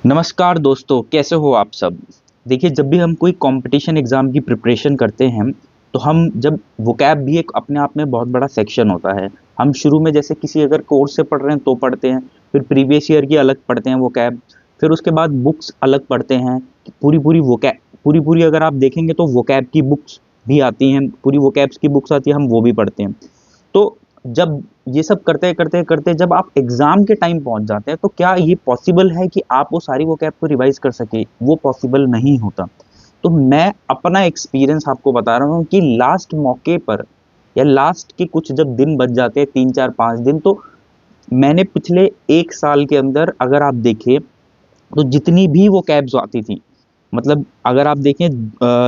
नमस्कार दोस्तों, कैसे हो आप सब। देखिए, जब भी हम कोई कंपटीशन एग्जाम की प्रिपरेशन करते हैं तो हम जब वोकैब भी एक अपने आप में बहुत बड़ा सेक्शन होता है। हम शुरू में जैसे किसी अगर कोर्स से पढ़ रहे हैं तो पढ़ते हैं, फिर प्रीवियस ईयर की अलग पढ़ते हैं वोकैब, फिर उसके बाद बुक्स अलग पढ़ते हैं। पूरी पूरी वोकैब पूरी पूरी अगर आप देखेंगे तो वोकैब की बुक्स भी आती हैं, पूरी वोकैब्स की बुक्स आती है, हम वो भी पढ़ते हैं। तो जब ये सब करते करते करते जब आप एग्जाम के टाइम पहुंच जाते हैं तो क्या ये पॉसिबल है कि आप वो सारी वोकैब को रिवाइज कर सके? वो पॉसिबल नहीं होता। तो मैं अपना एक्सपीरियंस आपको बता रहा हूँ कि लास्ट मौके पर या लास्ट के कुछ जब दिन बच जाते हैं, 3 4 5 दिन, तो मैंने पिछले 1 साल के अंदर अगर आप देखें तो जितनी भी वो कैब्स आती थी, मतलब अगर आप देखें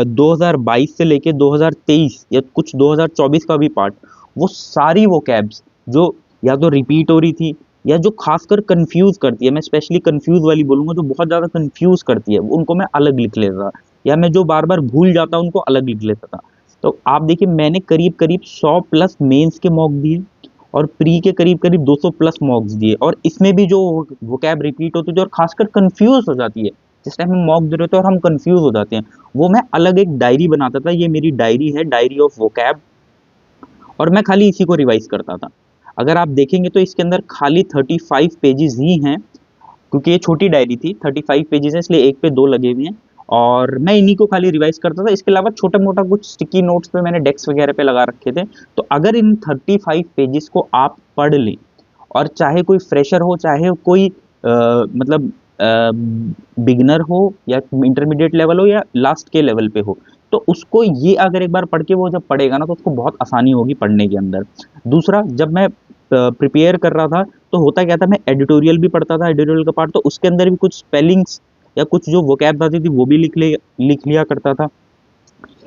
2022 से लेके 2023 या कुछ 2024 का भी पार्ट, वो सारी वो कैब्स जो या तो रिपीट हो रही थी या जो खासकर कंफ्यूज करती है, मैं स्पेशली कंफ्यूज वाली बोलूंगा, जो बहुत ज्यादा कंफ्यूज करती है उनको मैं अलग लिख लेता था, या मैं जो बार बार भूल जाता उनको अलग लिख लेता था। तो आप देखिए, मैंने करीब करीब 100 प्लस मेंस के मॉक दिए और प्री के करीब करीब 200 प्लस मॉक्स दिए, और इसमें भी जो वोकैब रिपीट होती थी और खासकर कंफ्यूज हो जाती है, जिस टाइम हम मॉक दे रहे होते हैं और हम कंफ्यूज हो जाते हैं, वो मैं अलग एक डायरी बनाता था। ये मेरी डायरी है, डायरी ऑफ वोकैब, और मैं खाली इसी को रिवाइज करता था। अगर आप देखेंगे तो इसके अंदर खाली 35 पेजेस ही हैं, क्योंकि ये छोटी डायरी थी, 35 पेजेस है इसलिए एक पे दो लगे हुए हैं, और मैं इन्हीं को खाली रिवाइज करता था। इसके अलावा छोटा मोटा कुछ स्टिकी नोट्स पे मैंने डेस्क वगैरह पे लगा रखे थे। तो अगर इन 35 पेजेस को आप पढ़ लें, और चाहे कोई फ्रेशर हो, चाहे कोई मतलब बिगिनर हो, या इंटरमीडिएट लेवल हो, या लास्ट के लेवल पे हो, तो उसको ये अगर एक बार पढ़ के वो जब पढ़ेगा ना तो उसको बहुत आसानी होगी पढ़ने के अंदर। दूसरा, जब मैं प्रिपेयर कर रहा था तो होता क्या था, मैं एडिटोरियल भी पढ़ता था, एडिटोरियल का पार्ट, तो उसके अंदर भी कुछ स्पेलिंग्स या कुछ जो वोकैब्स आती थी वो भी लिख लिया करता था।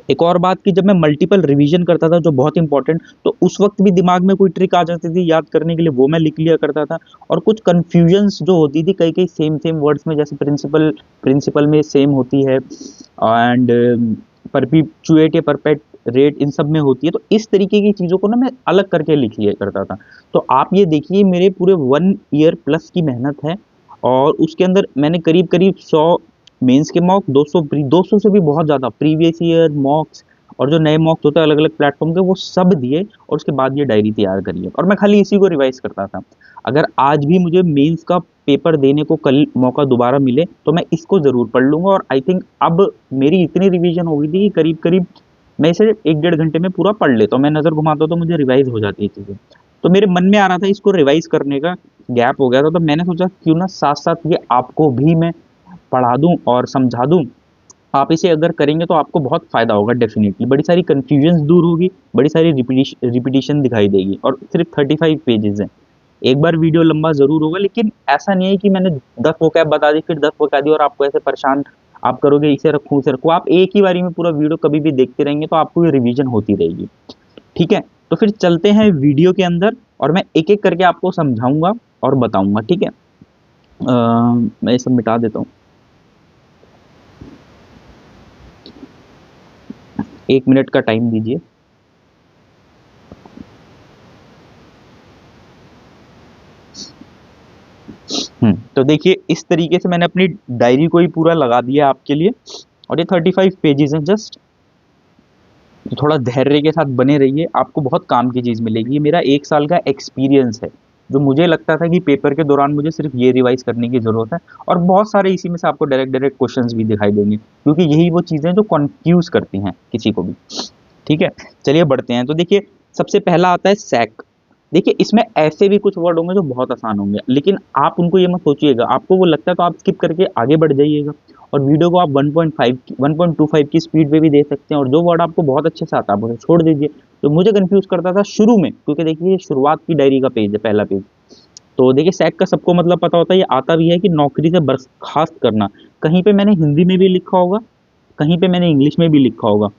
एक और बात कि जब मैं मल्टीपल रिवीजन करता था, जो बहुत इंपॉर्टेंट, तो उस वक्त भी दिमाग में कोई ट्रिक आ जाती थी याद करने के लिए, वो मैं लिख लिया करता था। और कुछ कंफ्यूजन्स जो होती थी कई कई सेम सेम वर्ड्स में, जैसे प्रिंसिपल प्रिंसिपल में सेम होती है, एंड परपीचुएट या परपेट रेट इन सब में होती है, तो इस तरीके की चीज़ों को ना मैं अलग करके लिख लिया करता था। तो आप ये देखिए, मेरे पूरे 1 ईयर प्लस की मेहनत है, और उसके अंदर मैंने करीब करीब 100 मेंस के मॉक, 200 प्री, 200 से भी बहुत ज़्यादा प्रीवियस ईयर मॉक्स, और जो नए मॉक्स होते हैं अलग अलग प्लेटफॉर्म के, वो सब दिए, और उसके बाद ये डायरी तैयार करी है, और मैं खाली इसी को रिवाइज करता था। अगर आज भी मुझे मेंस का पेपर देने को कल मौका दोबारा मिले तो मैं इसको ज़रूर पढ़ लूंगा, और आई थिंक अब मेरी इतनी रिवीजन हो गई थी कि करीब करीब मैं इसे 1 डेढ़ घंटे में पूरा पढ़ लेता हूँ। मैं नज़र घुमाता हूँ तो मुझे रिवाइज हो जाती है चीज़ें। तो मेरे मन में आ रहा था इसको रिवाइज करने का, गैप हो गया था, तो मैंने सोचा क्यों ना साथ साथ ये आपको भी मैं पढ़ा दूँ और समझा दूँ। आप इसे अगर करेंगे तो आपको बहुत फ़ायदा होगा डेफ़िनिटली, बड़ी सारी कन्फ्यूजन्स दूर होगी, बड़ी सारी रिपीटिशन दिखाई देगी, और सिर्फ 35 पेजेज़ हैं। एक बार वीडियो लंबा ज़रूर होगा, लेकिन ऐसा नहीं है कि मैंने 10 वोकैब बता दी, फिर 10 बता दी और आपको ऐसे परेशान आप करोगे, इसे रखूँ उसे रखूँ। आप एक ही बारी में पूरा वीडियो कभी भी देखते रहेंगे तो आपको ये रिवीजन होती रहेगी। ठीक है? तो फिर चलते हैं वीडियो के अंदर, और मैं एक-एक करके आपको समझाऊँगा और बताऊँगा, ठीक है? मैं ये सब मिटा देता हूँ। 1 मिनट का टाइम दीजिए। तो देखिए, इस तरीके से मैंने अपनी डायरी को ही पूरा लगा दिया आपके लिए, और ये 35 पेजेज़ हैं जस्ट। तो थोड़ा धैर्य के साथ बने रहिए, आपको बहुत काम की चीज़ मिलेगी। ये मेरा 1 साल का एक्सपीरियंस है, जो मुझे लगता था कि पेपर के दौरान मुझे सिर्फ़ ये रिवाइज़ करने की ज़रूरत है, और बहुत सारे इसी में से आपको डायरेक्ट डायरेक्ट क्वेश्चंस भी दिखाई देंगे, क्योंकि यही वो चीज़ें हैं जो कन्फ्यूज़ करती हैं किसी को भी। ठीक है? चलिए बढ़ते हैं। तो देखिए, सबसे पहला आता है सैक। देखिए, इसमें ऐसे भी कुछ वर्ड होंगे जो बहुत आसान होंगे, लेकिन आप उनको ये मत सोचिएगा, आपको वो लगता है तो आप स्किप करके आगे बढ़ जाइएगा, और वीडियो को आप 1.5 की 1.25 की स्पीड पे भी देख सकते हैं, और जो वर्ड आपको बहुत अच्छे से आता है आप उसे छोड़ दीजिए। तो मुझे कन्फ्यूज़ करता था शुरू में, क्योंकि देखिए ये शुरुआत की डायरी का पेज है, पहला पेज। तो देखिए, सैक का सबको मतलब पता होता है, ये आता भी है कि नौकरी से बर्खास्त करना। कहीं पे मैंने हिंदी में भी लिखा होगा, कहीं पे मैंने इंग्लिश में भी लिखा होगा।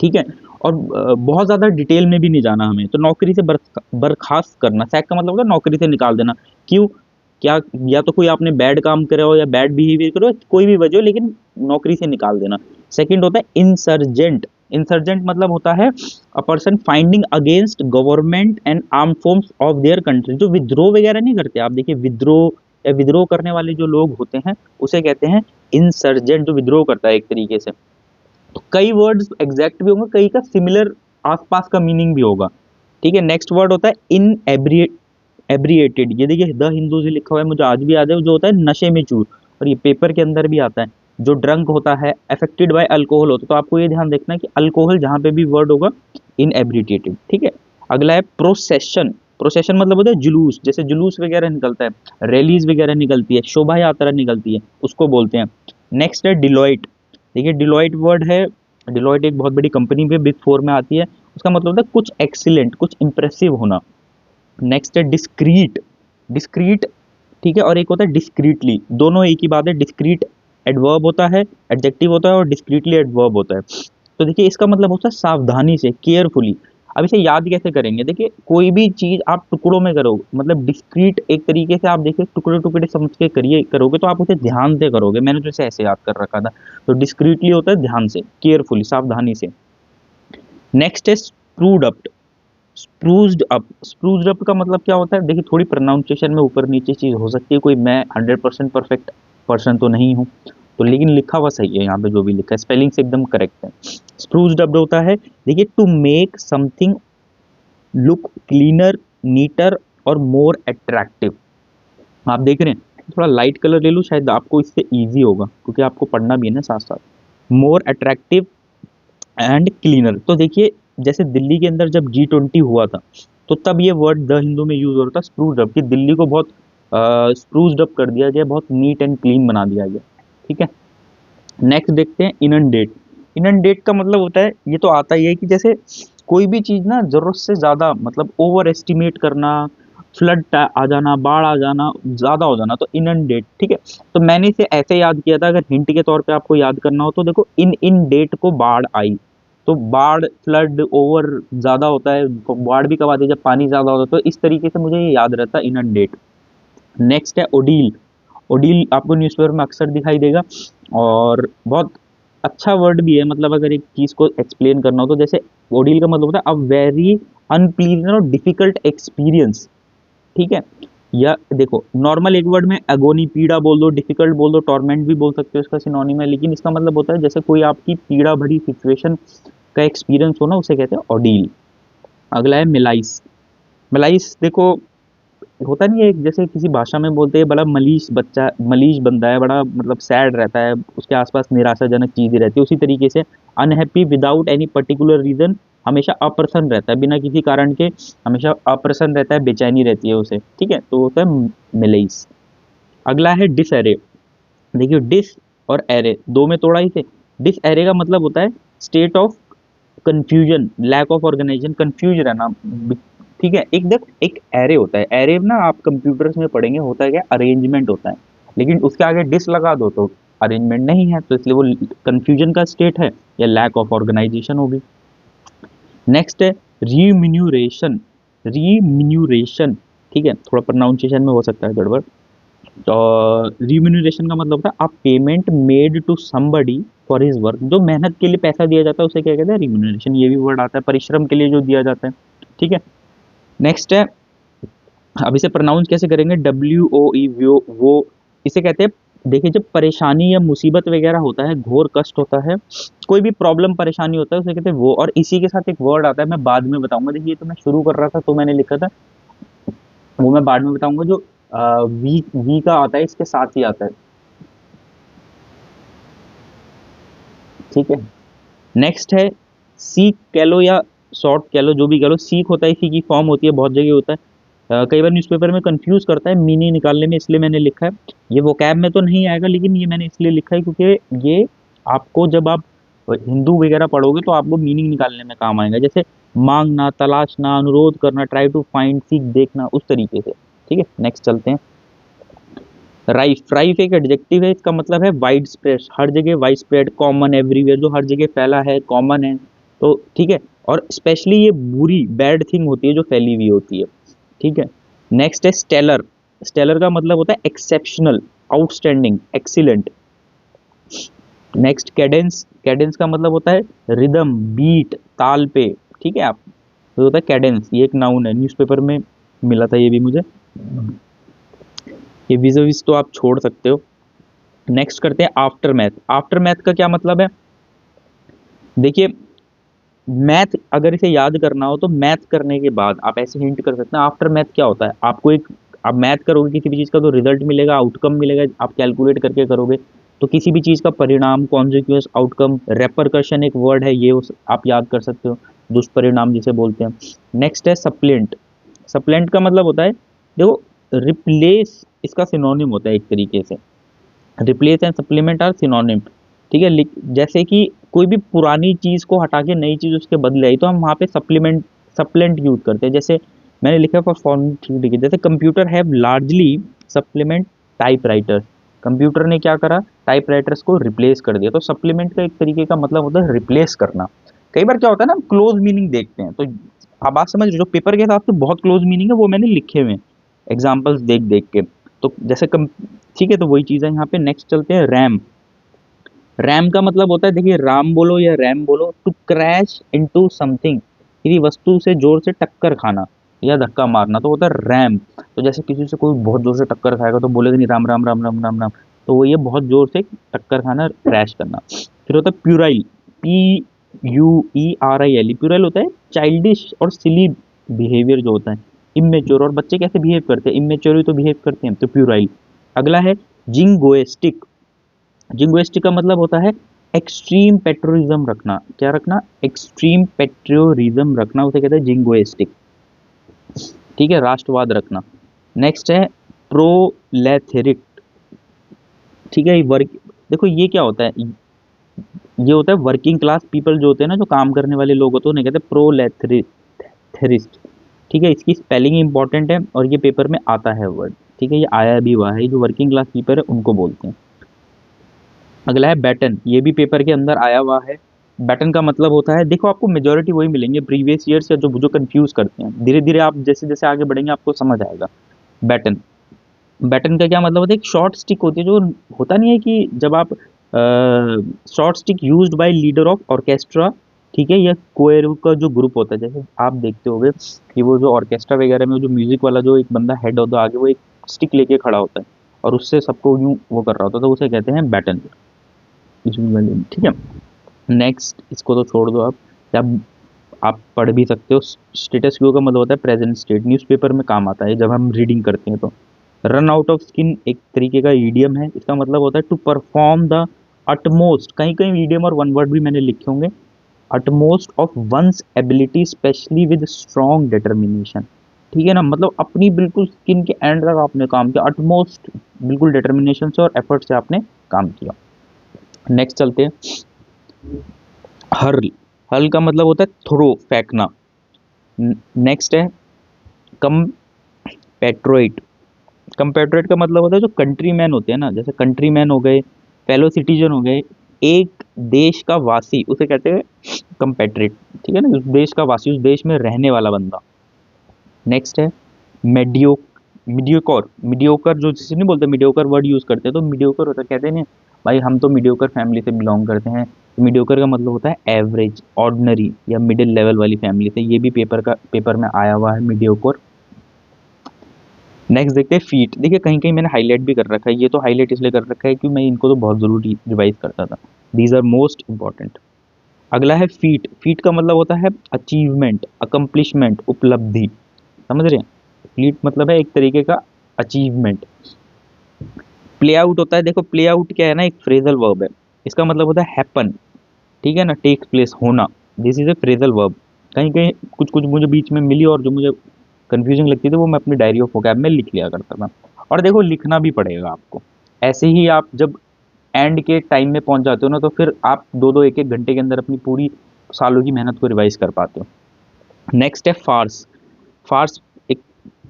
ठीक है? और बहुत ज़्यादा डिटेल में भी नहीं जाना हमें। तो नौकरी से बर्खास्त करना, सैक का मतलब होता है नौकरी से निकाल देना। क्यों? क्या, या तो कोई आपने बैड काम करे हो या बैड बिहेवियर करे हो, कोई भी वजह हो, लेकिन नौकरी से निकाल देना। सेकंड होता है इंसर्जेंट। इंसर्जेंट मतलब होता है a person finding against government and armed force of their country. जो विद्रोह वगैरह नहीं करते, आप देखिए विद्रोह या विद्रोह करने वाले जो लोग होते हैं उसे कहते हैं इंसर्जेंट, जो विद्रोह करता है एक तरीके से। तो कई वर्ड्स एग्जैक्ट भी होंगे, कई का सिमिलर आसपास का मीनिंग भी होगा। ठीक है, नेक्स्ट वर्ड होता है इन एब्रिएटेड। ये देखिए द हिंदू से लिखा हुआ है, मुझे आज भी याद है, जो होता है नशे में चूर, और ये पेपर के अंदर भी आता है। जो ड्रंक होता है, अफेक्टेड बाय अल्कोहल होता है, तो आपको ये ध्यान रखना है कि अल्कोहल जहाँ पे भी वर्ड होगा इन एब्रिएटेड। ठीक है, अगला है प्रोसेशन। प्रोसेशन मतलब होता है जुलूस, जैसे जुलूस वगैरह निकलता है, रैलीज वगैरह निकलती है, शोभा यात्रा निकलती है, उसको बोलते हैं। नेक्स्ट है डिलॉइट। देखिए डिलॉइट वर्ड है, डिलॉइट एक बहुत बड़ी कंपनी भी बिग फोर में आती है, उसका मतलब होता है कुछ एक्सीलेंट, कुछ इंप्रेसिव होना। नेक्स्ट है डिस्क्रीट। डिस्क्रीट, ठीक है, और एक होता है डिस्क्रीटली, दोनों एक ही बात है। डिस्क्रीट एडवर्ब होता है, एडजेक्टिव होता है, और डिस्क्रीटली एडवर्ब होता है। तो देखिए इसका मतलब होता है सावधानी से, केयरफुली। अब इसे याद कैसे करेंगे, देखिए कोई भी चीज आप टुकड़ों में करो, मतलब डिस्क्रीट एक तरीके से आप देखिए टुकड़े टुकड़े समझ के करिए, करोगे तो आप उसे ध्यान से करोगे। मैंने तो इसे ऐसे याद कर रखा था। तो डिस्क्रीटली होता है ध्यान से, केयरफुली, सावधानी से। नेक्स्ट है स्प्रूड अप। स्प्रूज्ड अप, स्प्रूज्ड अप का मतलब क्या होता है, देखिए थोड़ी प्रोनाउंसिएशन में ऊपर नीचे चीज हो सकती है, कोई मैं 100% परफेक्ट पर्सन तो नहीं हूँ, तो लेकिन लिखा हुआ सही है यहाँ पे, जो भी लिखा है स्पेलिंग से एकदम करेक्ट है। स्प्रूज्ड अप होता है, देखिए to make something look cleaner, neater और मोर अट्रैक्टिव। आप देख रहे हैं, थोड़ा लाइट कलर ले लूँ शायद आपको इससे इजी होगा, क्योंकि आपको पढ़ना भी है ना साथ साथ। मोर अट्रैक्टिव एंड क्लीनर, तो देखिए जैसे दिल्ली के अंदर जब G20 हुआ था, तो तब ये वर्ड द हिंदू में यूज हो रहा था, स्प्रूज्ड अप, कि दिल्ली को बहुत स्प्रूज्ड अप कर दिया गया, बहुत नीट एंड क्लीन बना दिया गया। ठीक है, नेक्स्ट देखते हैं इनंडेट। इनंडेट का मतलब होता है, ये तो आता ही है कि जैसे कोई भी चीज ना जरूरत से ज्यादा, मतलब ओवर एस्टिमेट करना, फ्लड आ जाना, बाढ़ आ जाना, ज्यादा हो जाना, तो इनंडेट। ठीक है, तो मैंने इसे ऐसे याद किया था, अगर हिंट के तौर पे आपको याद करना हो तो देखो इन डेट को बाढ़ आई, तो बाढ़ फ्लड ओवर ज्यादा होता है, तो बाढ़ भी कब आती है जब पानी ज्यादा होता है, तो इस तरीके से मुझे ये याद रहता है इनंडेट। नेक्स्ट है ओडील। ओडील आपको न्यूज़पेपर में अक्सर दिखाई देगा, और बहुत अच्छा वर्ड भी है, मतलब अगर एक चीज़ को एक्सप्लेन करना हो तो, जैसे ओडील का मतलब होता है अ वेरी अनप्लीजेंट और डिफिकल्ट एक्सपीरियंस। ठीक है, या देखो नॉर्मल एक वर्ड में एगोनी, पीड़ा बोल दो, डिफिकल्ट बोल दो, टॉर्मेंट भी बोल सकते हो, इसका सिनोनिम है, लेकिन इसका मतलब होता है जैसे कोई आपकी पीड़ा भरी सिचुएशन का एक्सपीरियंस हो ना, उसे कहते हैं ऑडील। अगला है मिलाइस। मिलाइस देखो, होता नहीं है एक, जैसे किसी भाषा में बोलते हैं बड़ा मलीस बच्चा, मलीस बंदा है, बड़ा मतलब सैड रहता है, उसके आसपास निराशाजनक चीजें रहती है, उसी तरीके से unhappy without any particular reason, हमेशा अप्रसन्न रहता है बिना किसी कारण के, हमेशा अप्रसन्न रहता है, बेचैनी रहती है उसे। ठीक है, तो होता है मिलेइस। अगला है डिस एरे। देखिए डिस और एरे दो में तोड़ा ही थे। डिस एरे का मतलब होता है state of confusion, lack of organisation, confuse रहना। ठीक है, एक देख एक एरे होता है, एरे ना आप कंप्यूटर्स में पढ़ेंगे, होता है क्या, अरेंजमेंट होता है, लेकिन उसके आगे डिस लगा दो तो अरेंजमेंट नहीं है, तो इसलिए वो कंफ्यूजन का स्टेट है, या लैक ऑफ ऑर्गेनाइजेशन होगी। नेक्स्ट है रीम्यूनरेशन। रीम्यूनरेशन, ठीक है, थोड़ा प्रोनाउंसिएशन में हो सकता है गड़बड़। तो रिम्यूनरेशन का मतलब होता है आप payment made to somebody for his work, जो मेहनत के लिए पैसा दिया जाता है उसे क्या कहते हैं, रिम्यूनरेशन। ये भी वर्ड आता है, परिश्रम के लिए जो दिया जाता है। ठीक है, नेक्स्ट है, अब इसे प्रोनाउंस कैसे करेंगे, WOE, वो इसे कहते हैं। देखिए जब परेशानी या मुसीबत वगैरह होता है, घोर कष्ट होता है, कोई भी प्रॉब्लम परेशानी होता है, उसे कहते हैं वो। और इसी के साथ एक वर्ड आता है, मैं बाद में बताऊंगा, देखिए ये तो मैं शुरू कर रहा था तो मैंने लिखा था, वो मैं बाद में बताऊंगा, जो वी वी का आता है, इसके साथ ही आता है। ठीक है, नेक्स्ट है सीख कह लो या शॉर्ट कह लो, जो भी कह लो, सीख होता है, इसी की फॉर्म होती है, बहुत जगह होता है। कई बार न्यूज़पेपर में कंफ्यूज करता है मीनिंग निकालने में, इसलिए मैंने लिखा है। ये वोकैब में तो नहीं आएगा, लेकिन ये मैंने इसलिए लिखा है क्योंकि ये आपको जब आप हिंदू वगैरह पढ़ोगे तो आपको मीनिंग निकालने में काम आएगा, जैसे मांगना, तलाशना, अनुरोध करना, ट्राई टू फाइंड, सीख देखना, उस तरीके से। ठीक है, नेक्स्ट चलते हैं। राइफ। राइफ एक एडजेक्टिव है, इसका मतलब है वाइड स्प्रेड, हर जगह, वाइड स्प्रेड, कॉमन, एवरीवेयर, जो हर जगह फैला है, कॉमन है। तो ठीक है, और स्पेशली ये बुरी, बैड थिंग होती है जो फैली हुई होती है। ठीक है, नेक्स्ट है स्टेलर। स्टेलर का मतलब होता है exceptional, outstanding, excellent. Next Cadence. Cadence का मतलब होता है रिदम, बीट, ताल पे। ठीक है, आप तो होता है कैडेंस, ये एक नाउन है, न्यूज़पेपर में मिला था ये भी मुझे। ये विज विज तो आप छोड़ सकते हो। नेक्स्ट करते हैं आफ्टर मैथ। आफ्टर मैथ का क्या मतलब है? देखिए, मैथ अगर इसे याद करना हो तो मैथ करने के बाद आप ऐसे हिंट कर सकते हैं आफ्टर मैथ क्या होता है। आपको एक, आप मैथ करोगे किसी भी चीज़ का तो रिजल्ट मिलेगा, आउटकम मिलेगा, आप कैलकुलेट करके करोगे तो किसी भी चीज़ का परिणाम, कॉन्सिक्वेंस, आउटकम, रेपरकशन एक वर्ड है, ये आप याद कर सकते हो, दुष्परिणाम जिसे बोलते हैं। नेक्स्ट है सप्लेंट। सप्लेंट का मतलब होता है, देखो, रिप्लेस इसका सिनोनिम होता है एक तरीके से। Replace and supplement are synonym, ठीक है। जैसे कि कोई भी पुरानी चीज़ को हटा के नई चीज़ उसके बदले आई तो हम वहाँ पे सप्लीमेंट, सप्लेंट यूज करते हैं। जैसे मैंने लिखा फॉर फॉर्म थ्योरी, जैसे computer have largely supplement typewriter. Computer ने क्या करा, टाइपराइटर्स को रिप्लेस कर दिया। तो सप्लीमेंट का एक तरीके का मतलब होता है रिप्लेस करना। कई बार क्या होता है ना, क्लोज मीनिंग देखते हैं तो आप बात समझ रहे हो, जो पेपर के हिसाब से बहुत क्लोज मीनिंग है वो मैंने लिखे हुए हैं एग्जाम्पल्स देख देख के। तो जैसे ठीक है, तो वही चीज़ है यहाँ पे। नेक्स्ट चलते हैं रैम। रैम का मतलब होता है, देखिए राम बोलो या रैम बोलो, टू क्रैश इनटू समथिंग, किसी वस्तु से जोर से टक्कर खाना या धक्का मारना, तो होता है रैम। तो जैसे किसी से कोई बहुत जोर से टक्कर खाएगा तो बोलेगा नहीं राम राम राम राम राम राम, तो वो ये बहुत जोर से टक्कर खाना, क्रैश करना। फिर होता है प्यूराइल, PUERIL। प्यूराइल होता है चाइल्डिश और सिली बिहेवियर जो होता है, इमेच्योर। और बच्चे कैसे बिहेव करते हैं, इमेच्योर ही तो बिहेव करते हैं, तो प्यूराइल। अगला है जिंगोइस्टिक। जिंगोइस्टिक का मतलब होता है एक्सट्रीम पेट्रोरिज्म रखना। क्या रखना? एक्सट्रीम पेट्रोरिज्म रखना, उसे कहते हैं जिंगोइस्टिक, ठीक है, राष्ट्रवाद रखना। नेक्स्ट है प्रोलेथेरिक, ठीक है। वर्क, देखो ये क्या होता है, ये होता है वर्किंग क्लास पीपल जो होते हैं ना, जो काम करने वाले लोग होते हैं, उन्हें कहते हैं प्रोलेथेरिस्ट, ठीक है। इसकी स्पेलिंग इंपॉर्टेंट है और ये पेपर में आता है वर्ड, ठीक है, ये आया भी हुआ है। जो वर्किंग क्लास पीपल है उनको बोलते हैं। अगला है बैटन, ये भी पेपर के अंदर आया हुआ है। बैटन का मतलब होता है, देखो आपको मेजोरिटी वही मिलेंगे प्रीवियस ईयर से, जो जो कंफ्यूज करते हैं। धीरे धीरे आप जैसे जैसे आगे बढ़ेंगे आपको समझ आएगा। बैटन, बैटन का क्या मतलब होता है, एक शॉर्ट स्टिक होती है, जो होता नहीं है कि जब आप short stick used by leader of orchestra, ठीक है, या कोयर का जो ग्रुप होता है। जैसे आप देखते होंगे कि वो जो ऑर्केस्ट्रा वगैरह में जो म्यूजिक वाला जो एक बंदा हेड होता है आगे, वो एक स्टिक लेके खड़ा होता है और उससे सबको यूं वो कर रहा होता है, तो उसे कहते हैं बैटन, ठीक है। नेक्स्ट, इसको तो छोड़ दो आप, जब आप पढ़ भी सकते हो। स्टेटस क्यू का मतलब होता है प्रेजेंट स्टेट, न्यूज़पेपर में काम आता है जब हम रीडिंग करते हैं। तो रन आउट ऑफ स्किन एक तरीके का ईडियम है, इसका मतलब होता है टू परफॉर्म द अटमोस्ट। कहीं कहीं ईडियम और वन वर्ड भी मैंने लिखे होंगे। Utmost of one's ability specially with strong determination, ठीक है ना, मतलब अपनी बिल्कुल स्किन के एंड तक आपने काम किया, अटमोस्ट बिल्कुल डिटर्मिनेशन से और एफर्ट से आपने काम किया। नेक्स्ट चलते हैं हर्ल। हर्ल का मतलब होता है थ्रो, फेंकना। नेक्स्ट है कम पेट्रोइट। कंपेट्रेट का मतलब होता है जो कंट्री मैन होते हैं ना, जैसे कंट्री मैन हो गए, फेलो सिटीजन हो गए, एक देश का वासी, उसे कहते हैं कंपेट्रेट, ठीक है ना, उस देश का वासी, उस देश में रहने वाला बंदा। नेक्स्ट है मेडियो, मीडियोकर। मीडियोकर जो जिसे नहीं बोलते, मीडियोकर वर्ड यूज करते हैं, तो मीडियोकर होता है, कहते हैं ना भाई हम तो मीडियोकर फैमिली से बिलोंग करते हैं। मीडियोकर का मतलब होता है एवरेज, ऑर्डिनरी या मिडिल लेवल वाली फैमिली से। ये भी पेपर में आया हुआ है मीडियोकर। नेक्स्ट देखते हैं फीट। देखिए कहीं कहीं मैंने हाईलाइट भी कर रखा है, ये तो हाईलाइट इसलिए कर रखा है कि मैं इनको तो बहुत जरूरी रिवाइज करता था। These are most important. अगला है फीट। फीट का मतलब होता है अचीवमेंट, अकम्पलिशमेंट, उपलब्धि, समझ रहे हैं। फीट मतलब है एक तरीके का अचीवमेंट। प्ले आउट होता है, देखो प्ले आउट क्या है ना, एक फ्रेजल वर्ब है, इसका मतलब होता है हैपन, ठीक है ना, टेक प्लेस, होना। This is a phrasal verb. कहीं कहीं कुछ कुछ मुझे बीच में मिली और जो मुझे कंफ्यूजिंग लगती थी वो मैं अपनी डायरी ऑफ वोकैब में लिख लिया करता था। और देखो लिखना भी पड़ेगा आपको, ऐसे ही आप जब एंड के टाइम में पहुंच जाते हो ना, तो फिर आप दो दो एक एक घंटे के अंदर अपनी पूरी सालों की मेहनत को रिवाइज कर पाते हो। नेक्स्ट है फार्स। फार्स एक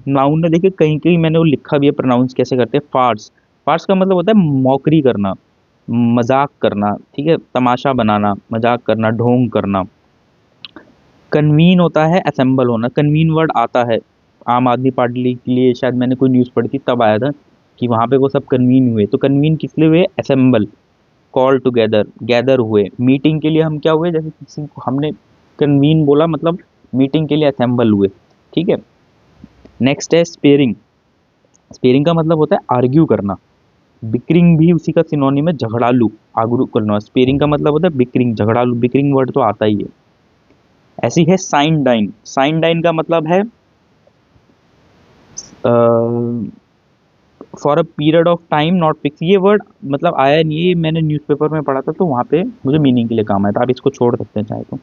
नाउन है, देखिए कहीं कहीं मैंने वो लिखा भी है, प्रोनाउंस कैसे करते हैं, फार्स। फार्स का मतलब होता है मौकरी करना, मजाक करना, ठीक है, तमाशा बनाना, मजाक करना, ढोंग करना। कन्वीन होता है असेंबल होना। कन्वीन वर्ड आता है आम आदमी पार्टी के लिए, शायद मैंने कोई न्यूज़ पढ़ी थी तब आया था कि वहाँ पे वो सब कन्वीन हुए। तो कन्वीन किस लिए हुए? असेंबल, कॉल टुगेदर, गैदर हुए। मीटिंग के लिए हम क्या हुए, जैसे किसी को हमने कन्वीन बोला मतलब मीटिंग के लिए असेंबल हुए, ठीक है। नेक्स्ट है स्पेयरिंग। स्पेयरिंग का मतलब होता है आर्ग्यू करना। बिकरिंग भी उसी का सिनोनिम है, झगड़ालू, आर्ग्यू करना। स्पेयरिंग का मतलब होता है बिकरिंग, झगड़ालू, बिकरिंग वर्ड तो आता ही है। ऐसी है साइन डाइन। साइन डाइन का मतलब है for a period of time not fix. ये वर्ड मतलब आया नहीं, ये मैंने न्यूज़पेपर में पढ़ा था तो वहाँ पे मुझे मीनिंग के लिए काम आया था। आप इसको छोड़ सकते हैं चाहे तो।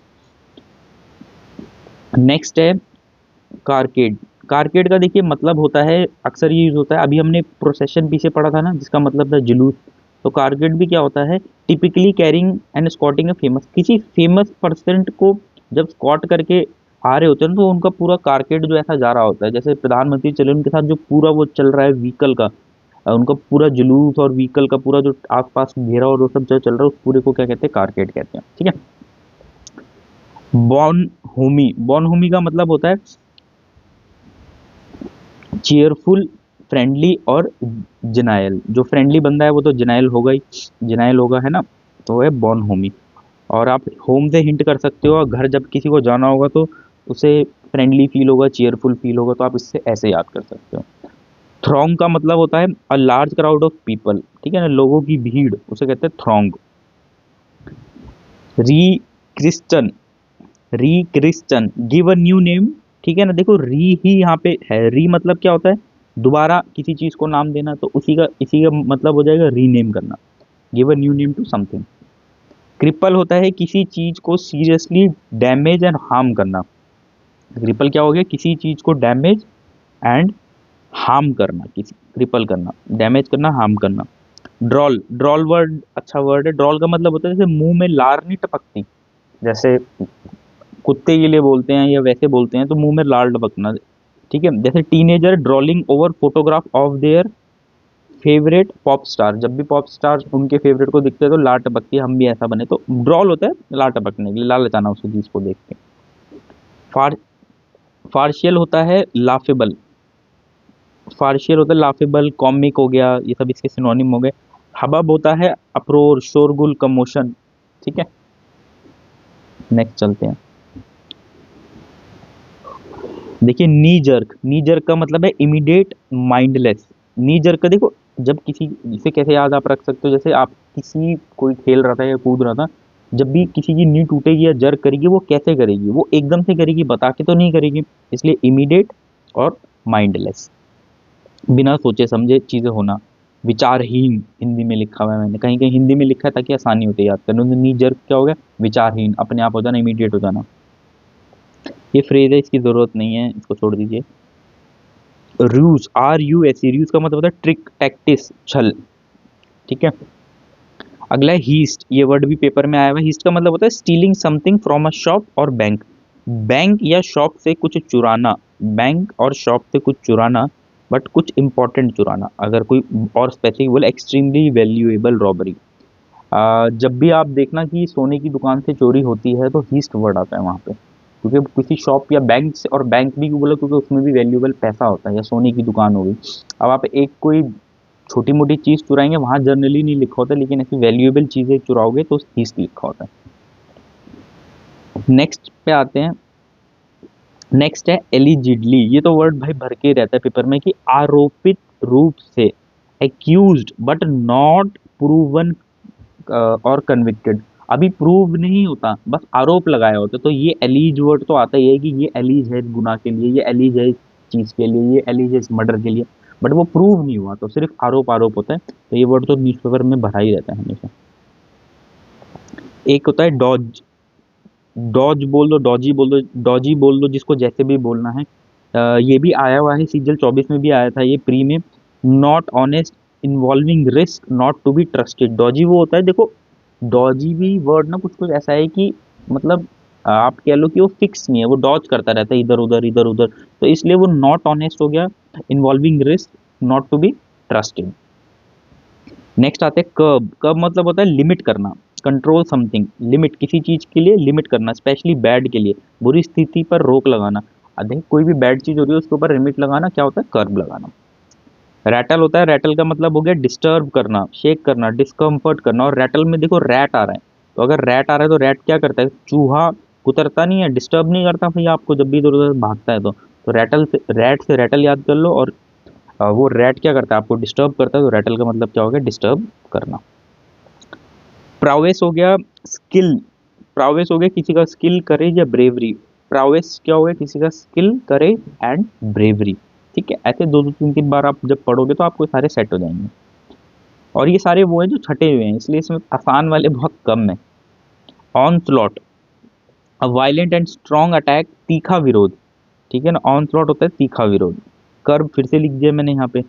नेक्स्ट है कारकेड। कारकेड का देखिए मतलब होता है, अक्सर ये यूज होता है, अभी हमने प्रोसेशन पीछे पढ़ा था ना जिसका मतलब था जुलूस। तो कारकेड भी क्या होता है, typically carrying and स्कॉटिंग a famous, किसी फेमस पर्सन को जब स्कॉट करके आ रहे होते हैं तो उनका पूरा कारकेड जो ऐसा जा रहा होता है, जैसे प्रधानमंत्री चले उनके साथ जो पूरा वो चल रहा है व्हीकल का, उनका पूरा जुलूस और व्हीकल का पूरा जो आसपास घेरा और वो सब जो चल रहा है उस पूरे को क्या कहते हैं, कारकेड कहते हैं। ठीक है। बॉन होमी। बॉन होमी का मतलब होता है चीयरफुल, फ्रेंडली और जेनाइल। जो फ्रेंडली बंदा है वो तो जेनाइल होगा ही, जेनाइल होगा, है ना। तो वो है बॉन होमी। और आप होम से हिंट कर सकते हो, और घर जब किसी को जाना होगा तो उसे फ्रेंडली फील होगा, चीयरफुल फील होगा, तो आप इससे ऐसे याद कर सकते हो। थ्रॉन्ग का मतलब होता है a large crowd of people, ठीक है ना, लोगों की भीड़, उसे कहते हैं थ्रॉन्ग। री क्रिश्चन। री Christian, give a new name. ठीक है ना, देखो री ही यहाँ पे है। री मतलब क्या होता है, दोबारा किसी चीज को नाम देना, तो इसी का मतलब हो जाएगा रीनेम करना। Give a new name to something. Cripple होता है किसी चीज को सीरियसली डैमेज एंड हार्म करना। क्रिपल क्या हो गया, किसी चीज को डैमेज एंड हार्म करना, किसी क्रिपल करना, डैमेज करना, हार्म करना। ड्रॉल। ड्रॉल वर्ड अच्छा वर्ड है। ड्रॉल का मतलब होता है जैसे मुंह में लार नहीं टपकती, जैसे कुत्ते के लिए बोलते हैं या वैसे बोलते हैं तो मुंह में लाल टपकना। ठीक है। जैसे teenager drooling over photograph of their favourite pop star, जब भी पॉप स्टार उनके फेवरेट को दिखते हैं तो लाल टपकती है, हम भी ऐसा बने, तो ड्रॉल होता है लाल टपकने के लिए, लाल लचाना उसी चीज को देख के। फार फार्शियल होता है लाफेबल। फार्शियल होता है लाफेबल, कॉमिक हो गया, ये सब इसके सिनोनिम हो गए। हबब होता है अप्रोर, शोरगुल, कमोशन। ठीक है। नेक्स्ट चलते हैं। देखिए नी जर्क। नी जर्क का मतलब है इमीडिएट, माइंडलेस। नी जर्क का देखो, जब किसी, इसे कैसे याद आप रख सकते हो, जैसे आप किसी, कोई खेल रहा था या कूद रहा था, जब भी किसी की नी टूटेगी या जर्क करेगी, वो कैसे करेगी, वो एकदम से करेगी, बता के तो नहीं करेगी। इसलिए इमीडिएट और माइंडलेस, बिना सोचे समझे चीजें होना। विचारहीन हिंदी में लिखा हुआ है, मैंने कहीं कहीं हिंदी में लिखा है ताकि आसानी होती है याद करने। तो नी जर्क क्या हो गया, विचारहीन, अपने आप हो जाना, इमीडिएट हो जाना। ये फ्रेज है, इसकी जरूरत नहीं है, इसको छोड़ दीजिए। रूज, RUS, रूज का मतलब होता है ट्रिक, टैक्टिस, छल। ठीक है। अगला है हीस्ट। ये वर्ड भी पेपर में आया हुआ है। हीस्ट का मतलब होता है stealing something from a shop और बैंक। बैंक या शॉप से कुछ चुराना, बैंक और शॉप से कुछ चुराना, बट कुछ इंपॉर्टेंट चुराना। अगर कोई और स्पेसिफिक बोले, एक्सट्रीमली वैल्यूएबल रॉबरी। जब भी आप देखना कि सोने की दुकान से चोरी होती है तो हीस्ट वर्ड आता है वहाँ पे, क्योंकि किसी शॉप या बैंक से, और बैंक भी क्यों बोला, क्योंकि उसमें भी वैल्यूएबल पैसा होता है, या सोने की दुकान हो गई। अब आप एक कोई छोटी मोटी चीज़ चुराएंगे, वहाँ जनरली नहीं लिखा होता, लेकिन ऐसी वैल्यूएबल चीज़ें चुराओगे तो हीस्ट लिखा होता है। नेक्स्ट पे आते हैं। नेक्स्ट है एलिजिडली। ये तो वर्ड भाई भर के ही रहता है पेपर में, कि आरोपित रूप से, एक्यूज्ड बट नॉट प्रूवन और कन्विक्टेड। अभी प्रूव नहीं होता, बस आरोप लगाया होता, तो ये एलीज वर्ड तो आता ही है कि ये एलीज है इस गुनाह के लिए, ये एलीज है इस चीज के लिए, ये एलीज है इस मर्डर के लिए, बट वो प्रूव नहीं हुआ, तो सिर्फ आरोप आरोप होता है। तो ये वर्ड तो न्यूज़पेपर में भरा ही रहता है हमेशा। एक होता है डॉज। डॉज बोल दो, डॉजी बोल दो, डॉजी बोल दो, जिसको जैसे भी बोलना है। ये भी आया हुआ है, सीजल 24 में भी आया था ये प्री में। Not honest, involving risk, not to be trusted. Dodgy वो होता है, देखो डॉजी भी वर्ड ना कुछ कुछ ऐसा है कि मतलब आप कह लो कि वो फिक्स नहीं है, वो डॉज करता रहता है इधर उधर इधर उधर, तो इसलिए वो नॉट ऑनेस्ट हो गया, involving risk, not to be trusted. Next आते हैं कर्ब। कर्ब मतलब होता है लिमिट करना, कंट्रोल समथिंग, लिमिट, किसी चीज के लिए लिमिट करना, स्पेशली बैड के लिए, बुरी स्थिति पर रोक लगाना। अधिक कोई भी बैड चीज हो रही है उसके ऊपर लिमिट लगाना क्या होता है, कर्ब लगाना। रैटल होता है, रैटल का मतलब हो गया डिस्टर्ब करना, शेक करना, डिस्कम्फर्ट करना। और रैटल में देखो रैट आ रहा है, तो अगर रैट आ रहा है तो रैट क्या करता है, चूहा कुतरता नहीं है, डिस्टर्ब नहीं करता भैया आपको जब भी इधर उधर भागता है, तो रैटल से, रैट से रैटल याद कर लो, और वो रैट क्या करता है, आपको डिस्टर्ब करता है, तो रैटल का मतलब क्या हो गया, डिस्टर्ब करना। प्रावेस हो गया स्किल, प्रावेस हो गया किसी का स्किल, करेज या ब्रेवरी। प्रावेस क्या हो गया, किसी का स्किल, करेज एंड ब्रेवरी। ठीक है, ऐसे दो दो तीन तीन बार आप जब पढ़ोगे तो आपको सारे सेट हो जाएंगे। और ये सारे वो हैं जो छटे हुए हैं, इसलिए इसमें आसान वाले बहुत कम है। Onslaught, a violent and strong attack, तीखा विरोध। ठीक है ना, ऑनस्लॉट होता है तीखा विरोध। कर्व फिर से लिख दिया मैंने यहाँ पे।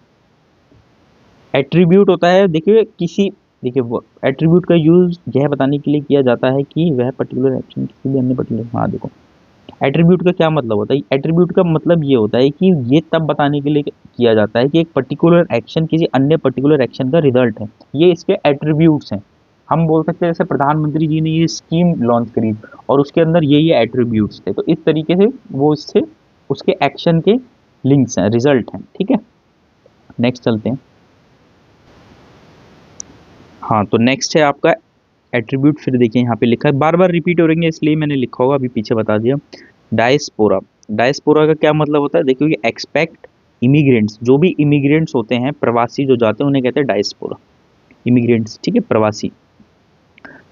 एट्रीब्यूट होता है, देखिए किसी, देखिए वो एट्रीब्यूट का यूज यह बताने के लिए किया जाता है कि वह पर्टिकुलर एक्शन किसी भी अन्य पर्टिकुलर, हाँ देखो एट्रीब्यूट का क्या मतलब होता है, एट्रीब्यूट का मतलब ये होता है कि ये तब बताने के लिए किया जाता है कि एक पर्टिकुलर एक्शन किसी अन्य पर्टिकुलर एक्शन का रिजल्ट है, ये इसके एट्रीब्यूट्स हैं। हम बोल सकते हैं जैसे प्रधानमंत्री जी ने ये स्कीम लॉन्च करी और उसके अंदर ये एट्रीब्यूट्स थे, तो इस तरीके से वो इससे उसके एक्शन के लिंक्स हैं, रिजल्ट हैं। ठीक है, नेक्स्ट चलते हैं। हाँ, तो नेक्स्ट है आपका एट्रीब्यूट, फिर देखिए यहाँ पे लिखा है, बार बार रिपीट हो रही है इसलिए मैंने लिखा होगा, अभी पीछे बता दिया। डायस्पोरा, डायस्पोरा का क्या मतलब होता है, देखिए कि एक्सपेक्ट इमिग्रेंट्स, जो भी इमिग्रेंट्स होते हैं, प्रवासी जो जाते हैं उन्हें कहते हैं डायस्पोरा, इमिग्रेंट्स। ठीक है, प्रवासी।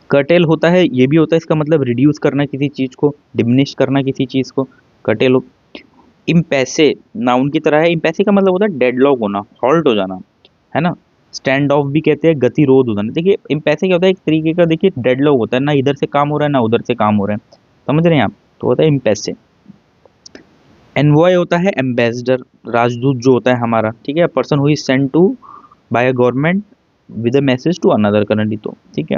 कर्टेल होता है, ये भी होता है, इसका मतलब रिड्यूस करना किसी चीज को, डिमिनिश करना किसी चीज को, कर्टेल। इम्पैसे नाउन की तरह है, इम्पैसे का मतलब होता है डेडलॉक होना, हॉल्ट हो जाना, है ना। स्टैंड ऑफ भी कहते हैं गतिरोध हो जाना। देखिए इम्पैसे क्या होता है, एक तरीके का देखिए डेडलॉक होता है, ना इधर से काम हो रहा है ना उधर से काम हो रहा है, समझ रहे हैं आप, तो होता है इम्पैसे। एनवॉय होता है एम्बेसडर, राजदूत जो होता है हमारा। ठीक है, person who is sent to by a government with a message to another country, तो ठीक है।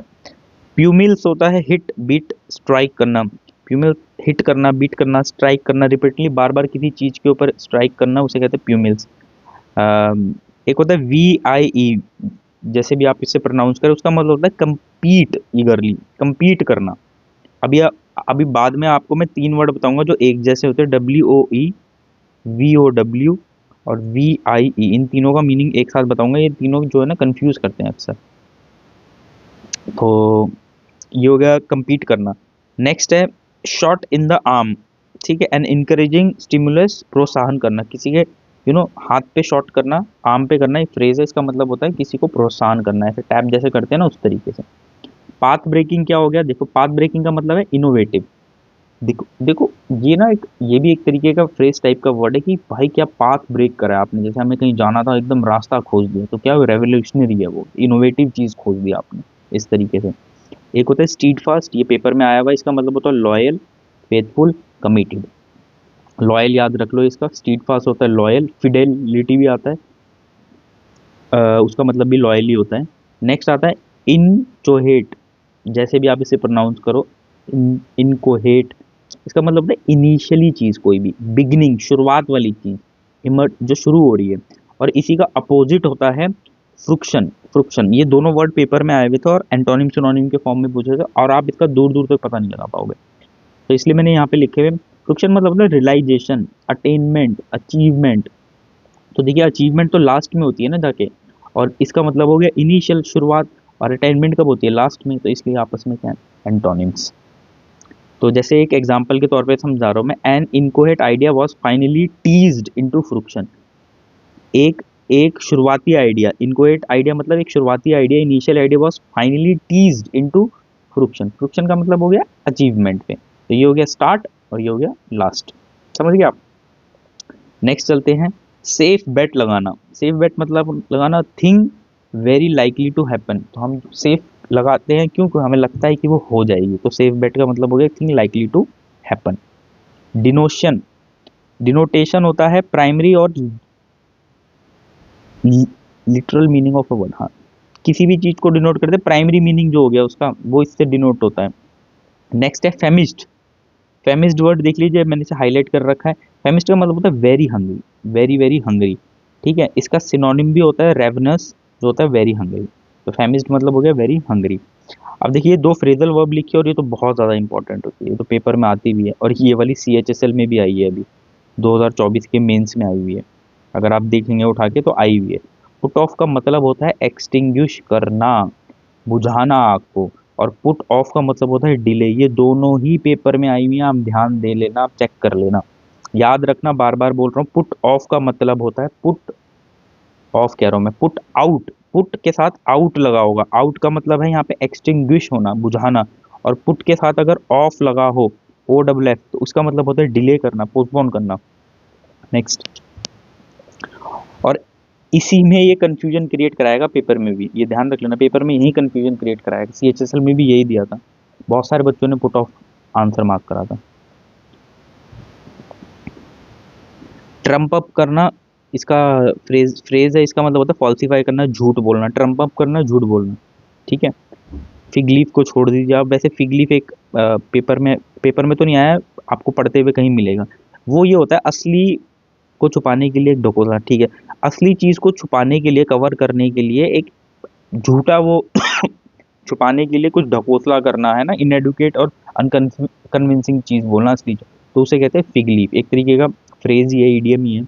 प्यूमिल्स होता है हिट, बीट, स्ट्राइक करना। प्यूमिल हिट करना, बीट करना, स्ट्राइक करना, रिपीटली बार बार किसी चीज के ऊपर स्ट्राइक करना, उसे कहते हैं प्यूमिल्स। एक होता है VIE, जैसे भी आप इसे प्रोनाउंस करें, उसका मतलब होता है compete eagerly, compete करना। अभी अभी बाद में आपको मैं 3 वर्ड बताऊंगा जो एक जैसे होते हैं, WOE, VOW और VIE, इन तीनों का मीनिंग एक साथ बताऊंगा, ये तीनों जो है ना कंफ्यूज करते हैं अक्सर। तो ये हो गया compete करना। नेक्स्ट है शॉट इन द आर्म। ठीक है, एन इनकरेजिंग स्टिमुलस, प्रोत्साहन करना किसी के, हाथ पे शॉट करना, आर्म पे करना, एक फ्रेज है, इसका मतलब होता है किसी को प्रोत्साहन करना, ऐसे टैप जैसे करते हैं ना उस तरीके से। पाथ ब्रेकिंग क्या हो गया, देखो पाथ ब्रेकिंग का मतलब है इनोवेटिव। देखो देखो ये ना एक, ये भी एक तरीके का फ्रेज टाइप का वर्ड है कि भाई क्या पाथ ब्रेक करा है आपने, जैसे हमें कहीं जाना था एकदम रास्ता खोज दिया, तो क्या रेवोल्यूशनरी है, वो इनोवेटिव चीज खोज दिया आपने, इस तरीके से। एक होता है स्टीड फास्ट, ये पेपर में आया हुआ है, इसका मतलब होता है लॉयल, फेथफुल, कमिटेड। लॉयल याद रख लो इसका, स्टीड फास्ट होता है लॉयल, फिडेलिटी भी आता है, उसका मतलब भी लॉयल ही होता है। नेक्स्ट आता है इनचोहेट, जैसे भी आप इसे प्रोनाउंस करो, इनकोहेट, इसका मतलब है इनिशियली चीज, कोई भी बिगिनिंग, शुरुआत वाली चीज, जो शुरू हो रही है। और इसी का अपोजिट होता है फ्रुक्शन, फ्रुक्शन। ये दोनों वर्ड पेपर में आए हुए थे और एंटोनिम सिनोनिम के फॉर्म में पूछे थे, और आप इसका दूर दूर तक पता नहीं लगा पाओगे, तो इसलिए मैंने यहाँ पे लिखे हुए। फ्रुक्शन मतलब होता है रियलाइजेशन, अटेनमेंट, अचीवमेंट। तो देखिए अचीवमेंट तो लास्ट में होती है ना जाके, और इसका मतलब हो गया इनिशियल, शुरुआत, और अटेनमेंट कब होती है, लास्ट में, तो इसलिए आपस में क्या है, एंटोनिम्स। तो जैसे एक एग्जांपल के तौर पे समझा रहा हूँ मैं, an inchoate idea was finally teased into fruition. एक एक शुरुआती आइडिया, इनकोहेट आइडिया मतलब एक शुरुआती idea, initial idea was finally teased into fruition. Fruition का मतलब हो गया अचीवमेंट पे, तो ये हो गया स्टार्ट और ये हो गया लास्ट, समझ गए आप। नेक्स्ट चलते हैं, सेफ बेट लगाना। सेफ बेट मतलब लगाना thing very likely to happen, तो हम सेफ लगाते हैं क्योंकि हमें लगता है कि वो हो जाएगी, तो सेफ बेट का मतलब हो गया thing likely to happen. Denotation, denotation होता है प्राइमरी और literal meaning of a word, हाँ किसी भी चीज को डिनोट करते हैं, प्राइमरी मीनिंग जो हो गया उसका वो इससे डिनोट होता है। नेक्स्ट है फेमिस्ट, फेमिस्ट वर्ड देख लीजिए, मैंने इसे हाईलाइट कर रखा है। फेमिस्ट का मतलब होता है very hungry, very very hungry. ठीक है, इसका सिनोनिम भी होता है रेवनस, जो होता है वेरी हंग्री, तो फेमिस्ट मतलब हो गया वेरी हंग्री। अब देखिए दो फ्रेजल वर्ब लिखी है, और ये तो बहुत ज़्यादा इंपॉर्टेंट होती है, ये तो पेपर में आती भी है, और ये वाली CHSL में भी आई है, अभी 2024 के मेंस में आई हुई है, अगर आप देखेंगे उठा के तो आई हुई है। पुट ऑफ का मतलब होता है एक्सटिंग्विश करना, बुझाना आग को, और पुट ऑफ का मतलब होता है डिले। ये दोनों ही पेपर में आई हुई हैं, आप ध्यान दे लेना, आप चेक कर लेना, याद रखना, बार बार बोल रहा हूँ, पुट ऑफ का मतलब होता है पुट ऑफ कह रहा हूँ मैं, पुट आउट, पुट के साथ आउट लगा होगा, आउट का मतलब है यहाँ पे एक्सटिंग्विश होना, बुझाना, और पुट के साथ अगर ऑफ लगा हो, ओ डबल एफ, तो उसका मतलब होता है डिले करना, पोस्टपोन करना। नेक्स्ट, और इसी में ये कंफ्यूजन क्रिएट कराएगा पेपर में भी, ये ध्यान रख लेना, पेपर में यही कंफ्यूजन क्रिएट कराएगा, सीएचएसएल में भी यही दिया था, बहुत सारे बच्चों ने पुट ऑफ आंसर मार्क करा था। ट्रम्प अप करना, इसका फ्रेज है, इसका मतलब होता है फॉल्सिफाई करना, झूठ बोलना, ट्रम्प अप करना, झूठ बोलना, ठीक है। फिग लीफ को छोड़ दीजिए आप, वैसे फिग लीफ एक पेपर में तो नहीं आया, आपको पढ़ते हुए कहीं मिलेगा। वो ये होता है असली को छुपाने के लिए एक ढकोसला, ठीक है, असली चीज को छुपाने के लिए, कवर करने के लिए एक झूठा वो छुपाने के लिए कुछ ढकोसला करना है ना, इनएडुकेट और अनकन्विंसिंग चीज बोलना असली, तो उसे कहते हैं फिग लीफ, एक तरीके का फ्रेज ही है, इडियम ही है।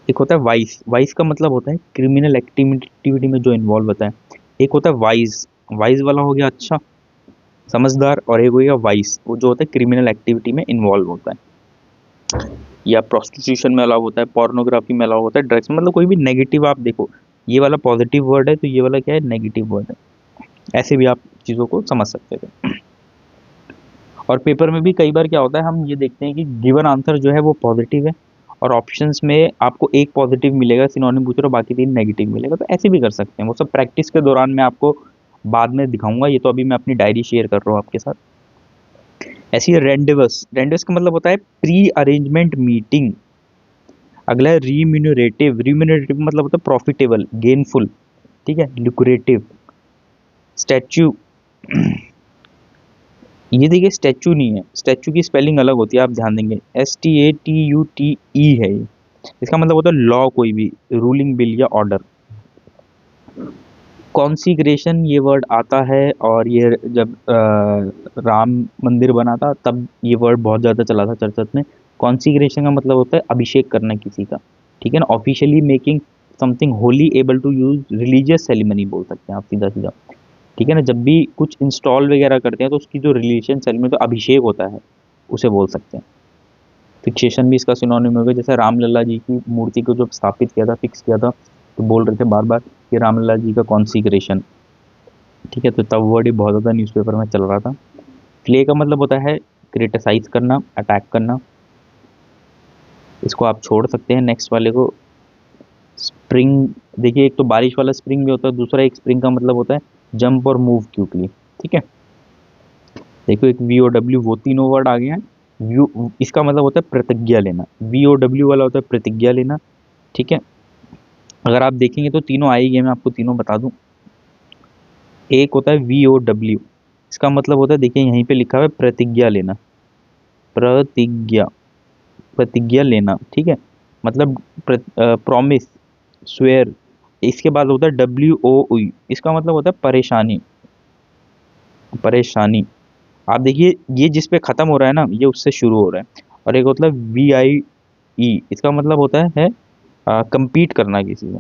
एक होता है वाइस, वाइस का मतलब होता है क्रिमिनल एक्टिविटी में जो इन्वॉल्व होता है। एक होता है वाइज, वाइज वाला हो गया अच्छा समझदार, और एक हो गया वाइस, वो जो होता है क्रिमिनल एक्टिविटी में इन्वॉल्व होता है, या प्रोस्टिट्यूशन में अलाउ होता है, पोर्नोग्राफी में अलाउ होता है, ड्रग्स, मतलब कोई भी नेगेटिव, आप देखो ये वाला पॉजिटिव वर्ड है तो ये वाला क्या है, नेगेटिव वर्ड है, ऐसे भी आप चीज़ों को समझ सकते थे। और पेपर में भी कई बार क्या होता है, हम ये देखते हैं कि गिवन आंसर जो है वो पॉजिटिव है, और ऑप्शंस में आपको एक पॉजिटिव मिलेगा, सिनोनिम पूछ रहे हो, बाकी 3 नेगेटिव मिलेगा, तो ऐसे भी कर सकते हैं, वो सब प्रैक्टिस के दौरान मैं आपको बाद में दिखाऊंगा, ये तो अभी मैं अपनी डायरी शेयर कर रहा हूँ आपके साथ। ऐसी है रेंडेवस, रेंडेवस का मतलब होता है प्री अरेंजमेंट मीटिंग। अगला है रीम्यूनरेटिव, रीम्यूनरेटिव मतलब होता है प्रॉफिटेबल, गेनफुल, ठीक है, लुक्रेटिव। स्टैच्यू, ये देखिए स्टैच्यू नहीं है, स्टैच्यू की स्पेलिंग अलग होती है, आप ध्यान देंगे, STATUTE है ये, इसका मतलब होता है लॉ, कोई भी रूलिंग बिल या ऑर्डर। कॉन्सिग्रेशन ये वर्ड आता है, और ये जब राम मंदिर बना था तब ये वर्ड बहुत ज़्यादा चला था चर्चा में। कॉन्सिग्रेशन का मतलब होता है अभिषेक करना किसी का, ठीक है ना, officially making something holy able to use religious ceremony बोल सकते हैं आप सीधा सीधा, ठीक है ना, जब भी कुछ इंस्टॉल वगैरह करते हैं तो उसकी जो रिलीजियन सेरेमनी, तो अभिषेक होता है, उसे बोल सकते हैं। फिक्सेशन भी इसका सिनोनिम हो गया, जैसे रामलला जी की मूर्ति को जब स्थापित किया था, फिक्स किया था, तो बोल रहे थे बार बार कि रामलला जी का कॉन्सिग्रेशन, ठीक है, तो तब वर्ड ही बहुत ज़्यादा न्यूज़पेपर में चल रहा था। फ्ले का मतलब होता है क्रिटिसाइज करना, अटैक करना, इसको आप छोड़ सकते हैं। नेक्स्ट वाले को स्प्रिंग, देखिए एक तो बारिश वाला स्प्रिंग भी होता है, दूसरा एक स्प्रिंग का मतलब होता है जंप और मूव क्विकली, ठीक है। देखो एक VOW, वो तीनों वर्ड आ गए हैं। व्यू, इसका मतलब होता है प्रतिज्ञा लेना, VOW वाला होता है प्रतिज्ञा लेना, ठीक है। अगर आप देखेंगे तो तीनों आएगी, मैं आपको तीनों बता दूं। एक होता है VOW, इसका मतलब होता है, देखिए यहीं पे लिखा हुआ है प्रतिज्ञा लेना, प्रतिज्ञा, प्रतिज्ञा लेना, ठीक है, मतलब प्रॉमिस, स्वेयर। इसके बाद होता है WOE, इसका मतलब होता है परेशानी, परेशानी। आप देखिए ये जिस पे खत्म हो रहा है ना, ये उससे शुरू हो रहा है। और एक होता है VIE, इसका मतलब होता है compete करना किसी से,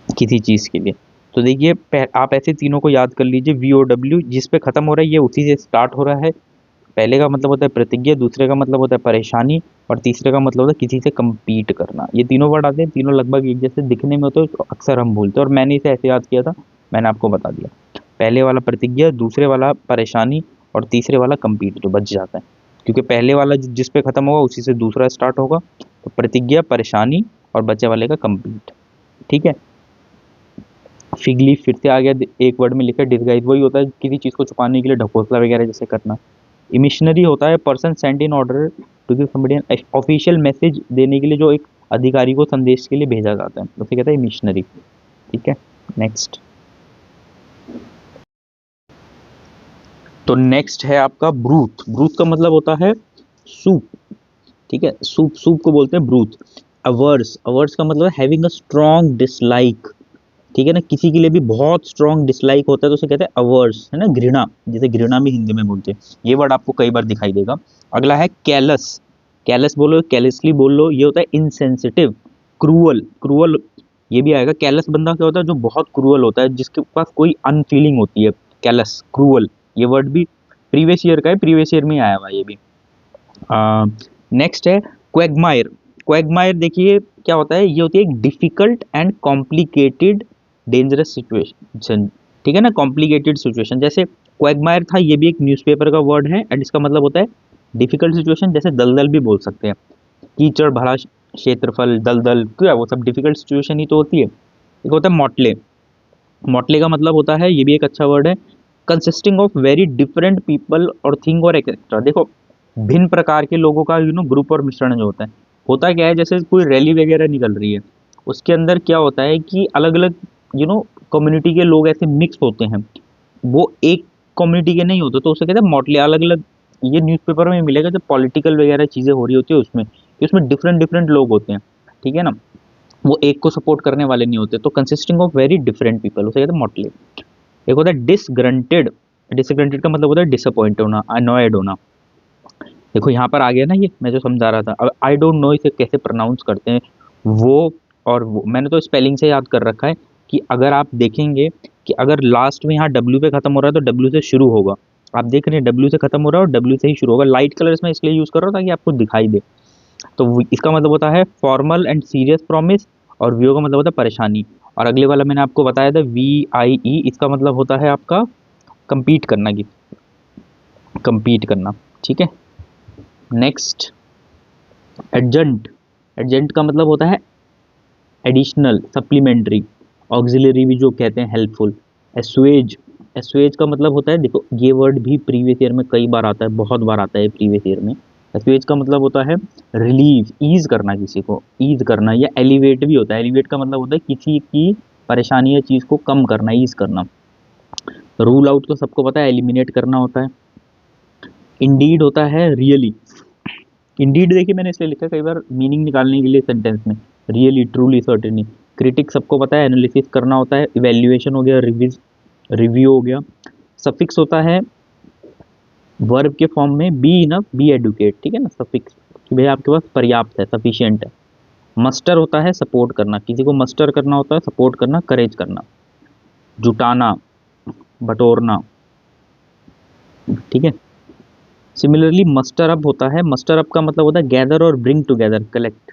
किसी चीज़ के लिए। तो देखिए आप ऐसे तीनों को याद कर लीजिए, VOW जिस पे खत्म हो रहा है ये उसी से स्टार्ट हो रहा है। पहले का मतलब होता है प्रतिज्ञा, दूसरे का मतलब होता है परेशानी, और तीसरे का मतलब होता है किसी से compete करना। ये तीनों वर्ड आते हैं, तीनों लगभग एक जैसे दिखने में होते हैं, तो अक्सर हम भूलते हैं, और मैंने इसे ऐसे याद किया था, मैंने आपको बता दिया। पहले वाला प्रतिज्ञा, दूसरे वाला परेशानी, और तीसरे वाला compete जो बच जाता है, क्योंकि पहले वाला जिस पे खत्म होगा उसी से दूसरा स्टार्ट होगा, तो प्रतिज्ञा, परेशानी, और बचे वाले का compete, ठीक है। फिग लीफ फिर से आ गया, एक वर्ड में लिखा डिस्गाइज, वही होता है किसी चीज़ को छुपाने के लिए ढकोसला वगैरह जैसे करना। इमिशनरी होता है person send in order to give somebody official message, देने के लिए जो एक अधिकारी को संदेश के लिए भेजा जाता है, उसे कहता है इमिशनरी, ठीक है। नेक्स्ट, तो नेक्स्ट है आपका ब्रूथ, ब्रूथ का मतलब होता है सूप, ठीक है, सूप, सूप को बोलते हैं ब्रूथ। अवर्स, अवर्स का मतलब हैविंग अ स्ट्रॉन्ग डिसलाइक, ठीक है ना, किसी के लिए भी बहुत स्ट्रॉन्ग डिसलाइक होता है तो उसे कहते हैं अवर्स, है ना, घृणा, जैसे घृणा भी हिंदी में बोलते हैं, ये वर्ड आपको कई बार दिखाई देगा। अगला है कैलस, कैलस बोलो, कैलसली बोल लो, ये होता है इनसेंसिटिव, क्रूअल, क्रूअल ये भी आएगा। कैलस बंदा क्या होता है, जो बहुत क्रूअल होता है, जिसके पास कोई अनफीलिंग होती है, कैलस, क्रूअल, ये वर्ड भी प्रीवियस ईयर का है, प्रीवियस ईयर में आया हुआ ये भी। नेक्स्ट है क्वेगमायर, क्वैगमायर देखिए क्या होता है, ये होती है एक difficult and complicated dangerous situation, ठीक है ना, कॉम्प्लिकेटेड सिचुएशन। जैसे क्वैगमायर था, ये भी एक न्यूज़पेपर का वर्ड है एंड इसका मतलब होता है डिफिकल्ट सिचुएशन, जैसे दलदल भी बोल सकते हैं, कीचड़ भरा क्षेत्रफल, दलदल, क्या वो सब डिफिकल्ट सिचुएशन ही तो होती है। एक होता है मोटले, मोटले का मतलब होता है, ये भी एक अच्छा वर्ड है, consisting of very different people और थिंग और एक्सेट्रा। देखो भिन्न प्रकार के लोगों का ग्रुप और मिश्रण जो होता क्या है, जैसे कोई रैली वगैरह निकल रही है, उसके अंदर क्या होता है कि अलग अलग कम्युनिटी के लोग ऐसे मिक्स होते हैं, वो एक कम्युनिटी के नहीं होते, तो उसे कहते हैं मोटले, अलग अलग। ये न्यूज़पेपर में मिलेगा जब पॉलिटिकल वगैरह चीज़ें हो रही होती है उसमें, कि उसमें डिफरेंट डिफरेंट लोग होते हैं, ठीक है ना, वो एक को सपोर्ट करने वाले नहीं होते, तो consisting of very different people, उसे कहते हैं मोटले। एक होता है डिसग्रंटेड, डिसग्रंटेड का मतलब होता है डिसअपॉइंट होना, अनॉयड होना। देखो यहाँ पर आ गया ना, ये मैं जो समझा रहा था। अब आई डोंट नो इसे कैसे प्रोनाउंस करते हैं, वो और वो मैंने तो स्पेलिंग से याद कर रखा है कि अगर आप देखेंगे कि अगर लास्ट में यहाँ डब्ल्यू पे खत्म हो रहा है तो डब्ल्यू से शुरू होगा, आप देख रहे हैं डब्ल्यू से खत्म हो रहा है और डब्ल्यू से ही शुरू होगा। लाइट कलर्स में इसलिए यूज़ कर रहा हूँ ताकि आपको दिखाई दे। तो इसका मतलब होता है फॉर्मल एंड सीरियस प्रॉमिस, और वीओ का मतलब होता है परेशानी। और अगले वाला मैंने आपको बताया था VIE, इसका मतलब होता है आपका compete करना की, compete करना, ठीक है। नेक्स्ट एडजंट, एडजंट का मतलब होता है एडिशनल, सप्लीमेंट्री, ऑक्सिलरी भी जो कहते हैं हेल्पफुल। एस्वेज, एस्वेज का मतलब होता है, देखो ये वर्ड भी प्रीवियस ईयर में कई बार आता है, बहुत बार आता है प्रीवियस ईयर में। एस्वेज का मतलब होता है रिलीव, ईज करना, किसी को ईज करना, या एलिवेट भी होता है। एलिवेट का मतलब होता है किसी की परेशानी या चीज़ को कम करना, ईज करना। रूल आउट तो सबको पता है, एलिमिनेट करना होता है। इंडीड होता है रियली, इंडीड देखिए मैंने इसलिए लिखा कई बार मीनिंग निकालने के लिए सेंटेंस में, रियली, ट्रूली, सर्टेनली। क्रिटिक सबको पता है, एनालिसिस करना होता है। इवेल्युएशन हो गया, रिव्यू हो गया। सफिक्स होता है वर्ब के फॉर्म में बी इनफ, बी एडुकेट, ठीक है ना, सफिक्स कि भाई आपके पास पर्याप्त है, सफिशिएंट है। मस्टर होता है सपोर्ट करना, किसी को मस्टर करना होता है, सपोर्ट करना, करेज करना। जुटाना, बटोरना, ठीक है। सिमिलरली मस्टर अप होता है, मस्टर अप का मतलब होता है गैदर और ब्रिंग टुगेदर, कलेक्ट।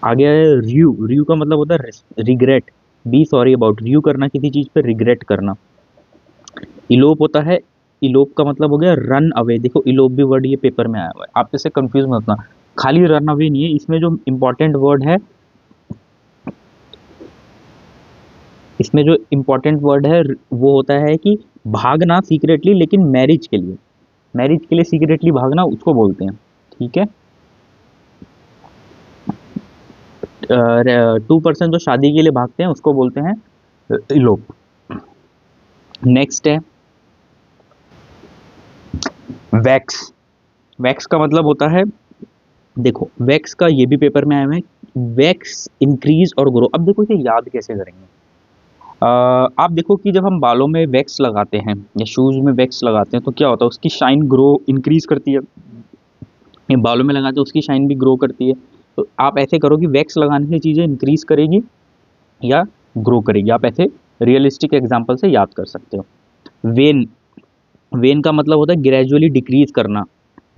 आगे है रिव्यू, रिव्यू का मतलब होता है regret, be sorry about, review करना किसी चीज़ पे, रिग्रेट करना। इलोप होता है, इलोप का मतलब हो गया रन अवे। देखो इलोप भी वर्ड ये पेपर में आया हुआ है, आप इससे कंफ्यूज मत होना, खाली रन अवे नहीं है, इसमें जो इम्पोर्टेंट वर्ड है, इसमें जो इम्पोर्टेंट वर्ड है वो होता है कि भागना सीक्रेटली, लेकिन मैरिज के लिए, मैरिज के लिए सीक्रेटली भागना उसको बोलते हैं, ठीक है। 2% जो शादी के लिए भागते हैं उसको बोलते हैं इलोप। नेक्स्ट है वैक्स, वैक्स का मतलब होता है, देखो वैक्स का ये भी पेपर में आया हुआ है, वैक्स इंक्रीज और ग्रो। अब देखो इसे याद कैसे करेंगे, आप देखो कि जब हम बालों में वैक्स लगाते हैं या शूज में वैक्स लगाते हैं तो क्या होता है, उसकी शाइन ग्रो इंक्रीज करती है, ये बालों में लगाते हैं उसकी शाइन भी ग्रो करती है। तो आप ऐसे करो कि वैक्स लगाने से चीज़ें इंक्रीज करेगी या ग्रो करेगी, आप ऐसे रियलिस्टिक एग्जांपल से याद कर सकते हो। वेन, वेन का मतलब होता है ग्रेजुअली डिक्रीज करना,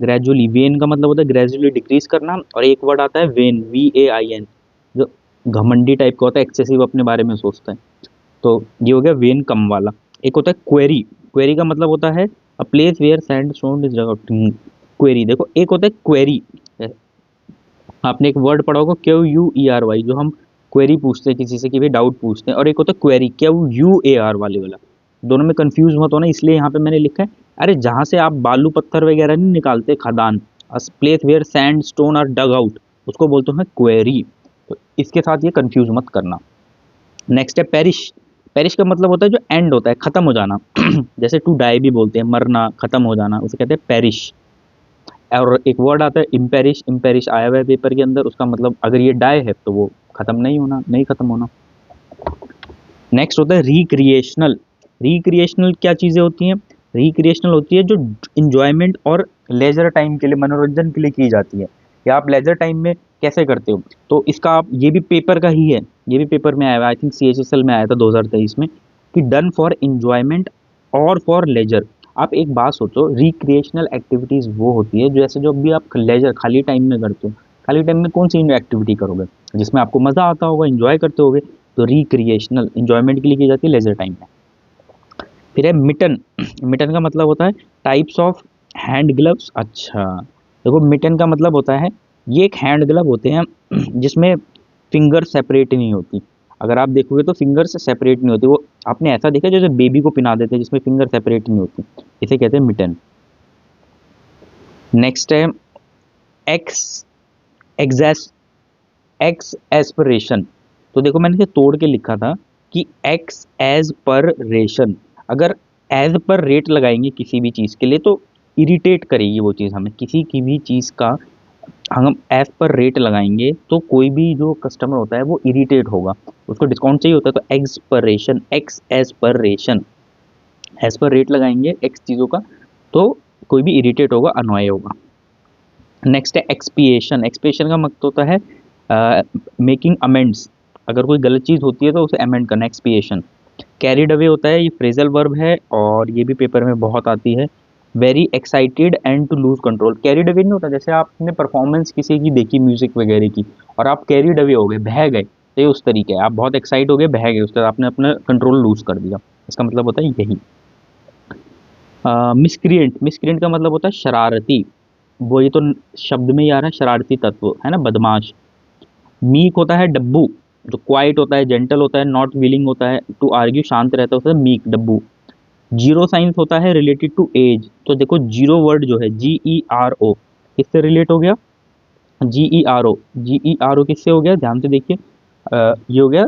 ग्रेजुअली, वेन का मतलब होता है ग्रेजुअली डिक्रीज करना। और एक वर्ड आता है वेन, VAIN, जो घमंडी टाइप का होता है, एक्सेसिव अपने बारे में सोचता है, तो ये हो गया वेन कम वाला। एक होता है क्वेरी, क्वेरी का मतलब होता है a place where sand stone is dug, quarry. देखो एक होता है क्वेरी, आपने एक वर्ड पढ़ा होगा QUERY, जो हम क्वेरी पूछते हैं किसी से कि भाई डाउट पूछते हैं, और एक होता है क्वेरी QUAR वाले वाला, दोनों में कंफ्यूज मत होना, इसलिए यहाँ पे मैंने लिखा है, अरे जहाँ से आप बालू पत्थर वगैरह नहीं निकालते, खदान, place where sand stone are dug out, उसको बोलते हैं क्वेरी, तो इसके साथ ये कंफ्यूज मत करना। नेक्स्ट है पेरिश, पेरिश का मतलब होता है जो एंड होता है, खत्म हो जाना जैसे टू डाई भी बोलते हैं, मरना, खत्म हो जाना, उसे कहते हैं पेरिश। और एक वर्ड आता है इम्पेरिश, इम्पेरिश आया हुआ है पेपर के अंदर, उसका मतलब अगर ये डाई है तो वो खत्म नहीं होना, नहीं खत्म होना। नेक्स्ट होता है रिक्रिएशनल, रिक्रिएशनल क्या चीज़ें होती हैं, रिक्रिएशनल होती है जो इंजॉयमेंट और लेजर टाइम के लिए, मनोरंजन के लिए की जाती है, या आप लेजर टाइम में कैसे करते हो, तो इसका आप, ये भी पेपर का ही है, ये भी पेपर में आया हुआ, आई थिंक CHSL में आया था 2023 में, कि डन फॉर इंजॉयमेंट और फॉर लेजर। आप एक बात सोचो, रिक्रिएशनल एक्टिविटीज़ वो होती है जो, जैसे जो भी आप लेजर खाली टाइम में करते हो, खाली टाइम में कौन सी एक्टिविटी करोगे जिसमें आपको मज़ा आता होगा, एंजॉय करते होगे, तो रिक्रिएशनल, एंजॉयमेंट के लिए की जाती है लेजर टाइम में। फिर है मिटन। मिटन का मतलब होता है टाइप्स ऑफ हैंड ग्लव्स। अच्छा, देखो मिटन का मतलब होता है ये एक हैंड ग्लव होते हैं जिसमें फिंगर सेपरेट नहीं होती। अगर आप देखोगे तो फिंगर से सेपरेट नहीं होती, वो आपने ऐसा देखा जैसे बेबी को पिला देते हैं जिसमें फिंगर सेपरेट नहीं होती, इसे कहते हैं मिटन। नेक्स्ट है एक्स एग्जैस एक्स एस्पिरेशन। तो देखो मैंने इसे तोड़ के लिखा था कि एक्स एज पर रेशन। अगर एज पर रेट लगाएंगे किसी भी चीज़ के लिए तो इरिटेट करेगी वो चीज़ हमें। किसी की भी चीज़ का हम एज पर रेट लगाएंगे तो कोई भी जो कस्टमर होता है वो इरिटेट होगा, उसको डिस्काउंट चाहिए होता है, तो exasperation, ex as per ration, as per rate लगाएंगे एक्स चीज़ों का तो कोई भी इरिटेट होगा, अनॉय होगा। नेक्स्ट है एक्सपिएशन। एक्सपिएशन का मतलब होता है मेकिंग अमेंड्स। अगर कोई गलत चीज़ होती है तो उसे अमेंड करना, एक्सपिएशन। कैरिड अवे होता है, ये फ्रेजल वर्ब है और ये भी पेपर में बहुत आती है। Very excited and to lose control. Carried away नहीं होता, जैसे आपने परफॉर्मेंस किसी की देखी म्यूजिक वगैरह की और आप कैरिड अवे हो गए, बह गए, तो ये उस तरीके है, आप बहुत एक्साइट हो गए, बह गए, उसके बाद आपने अपना कंट्रोल लूज कर दिया, इसका मतलब होता है यही। मिसक्रिएंट। मिसक्रिएंट का मतलब होता है शरारती। वो ये तो शब्द में ही आ रहा है, शरारती तत्व है ना, बदमाश। मीक होता है डब्बू, जो क्वाइट होता है, जेंटल होता है, नॉट विलिंग होता है टू आर्ग्यू, शांत रहता है, होता है मीक, डब्बू। जीरो साइंस होता है रिलेटेड टू एज। तो देखो जीरो वर्ड जो है GERO किससे रिलेट हो गया, GERO, GERO किससे हो गया, ध्यान से देखिए, ये हो गया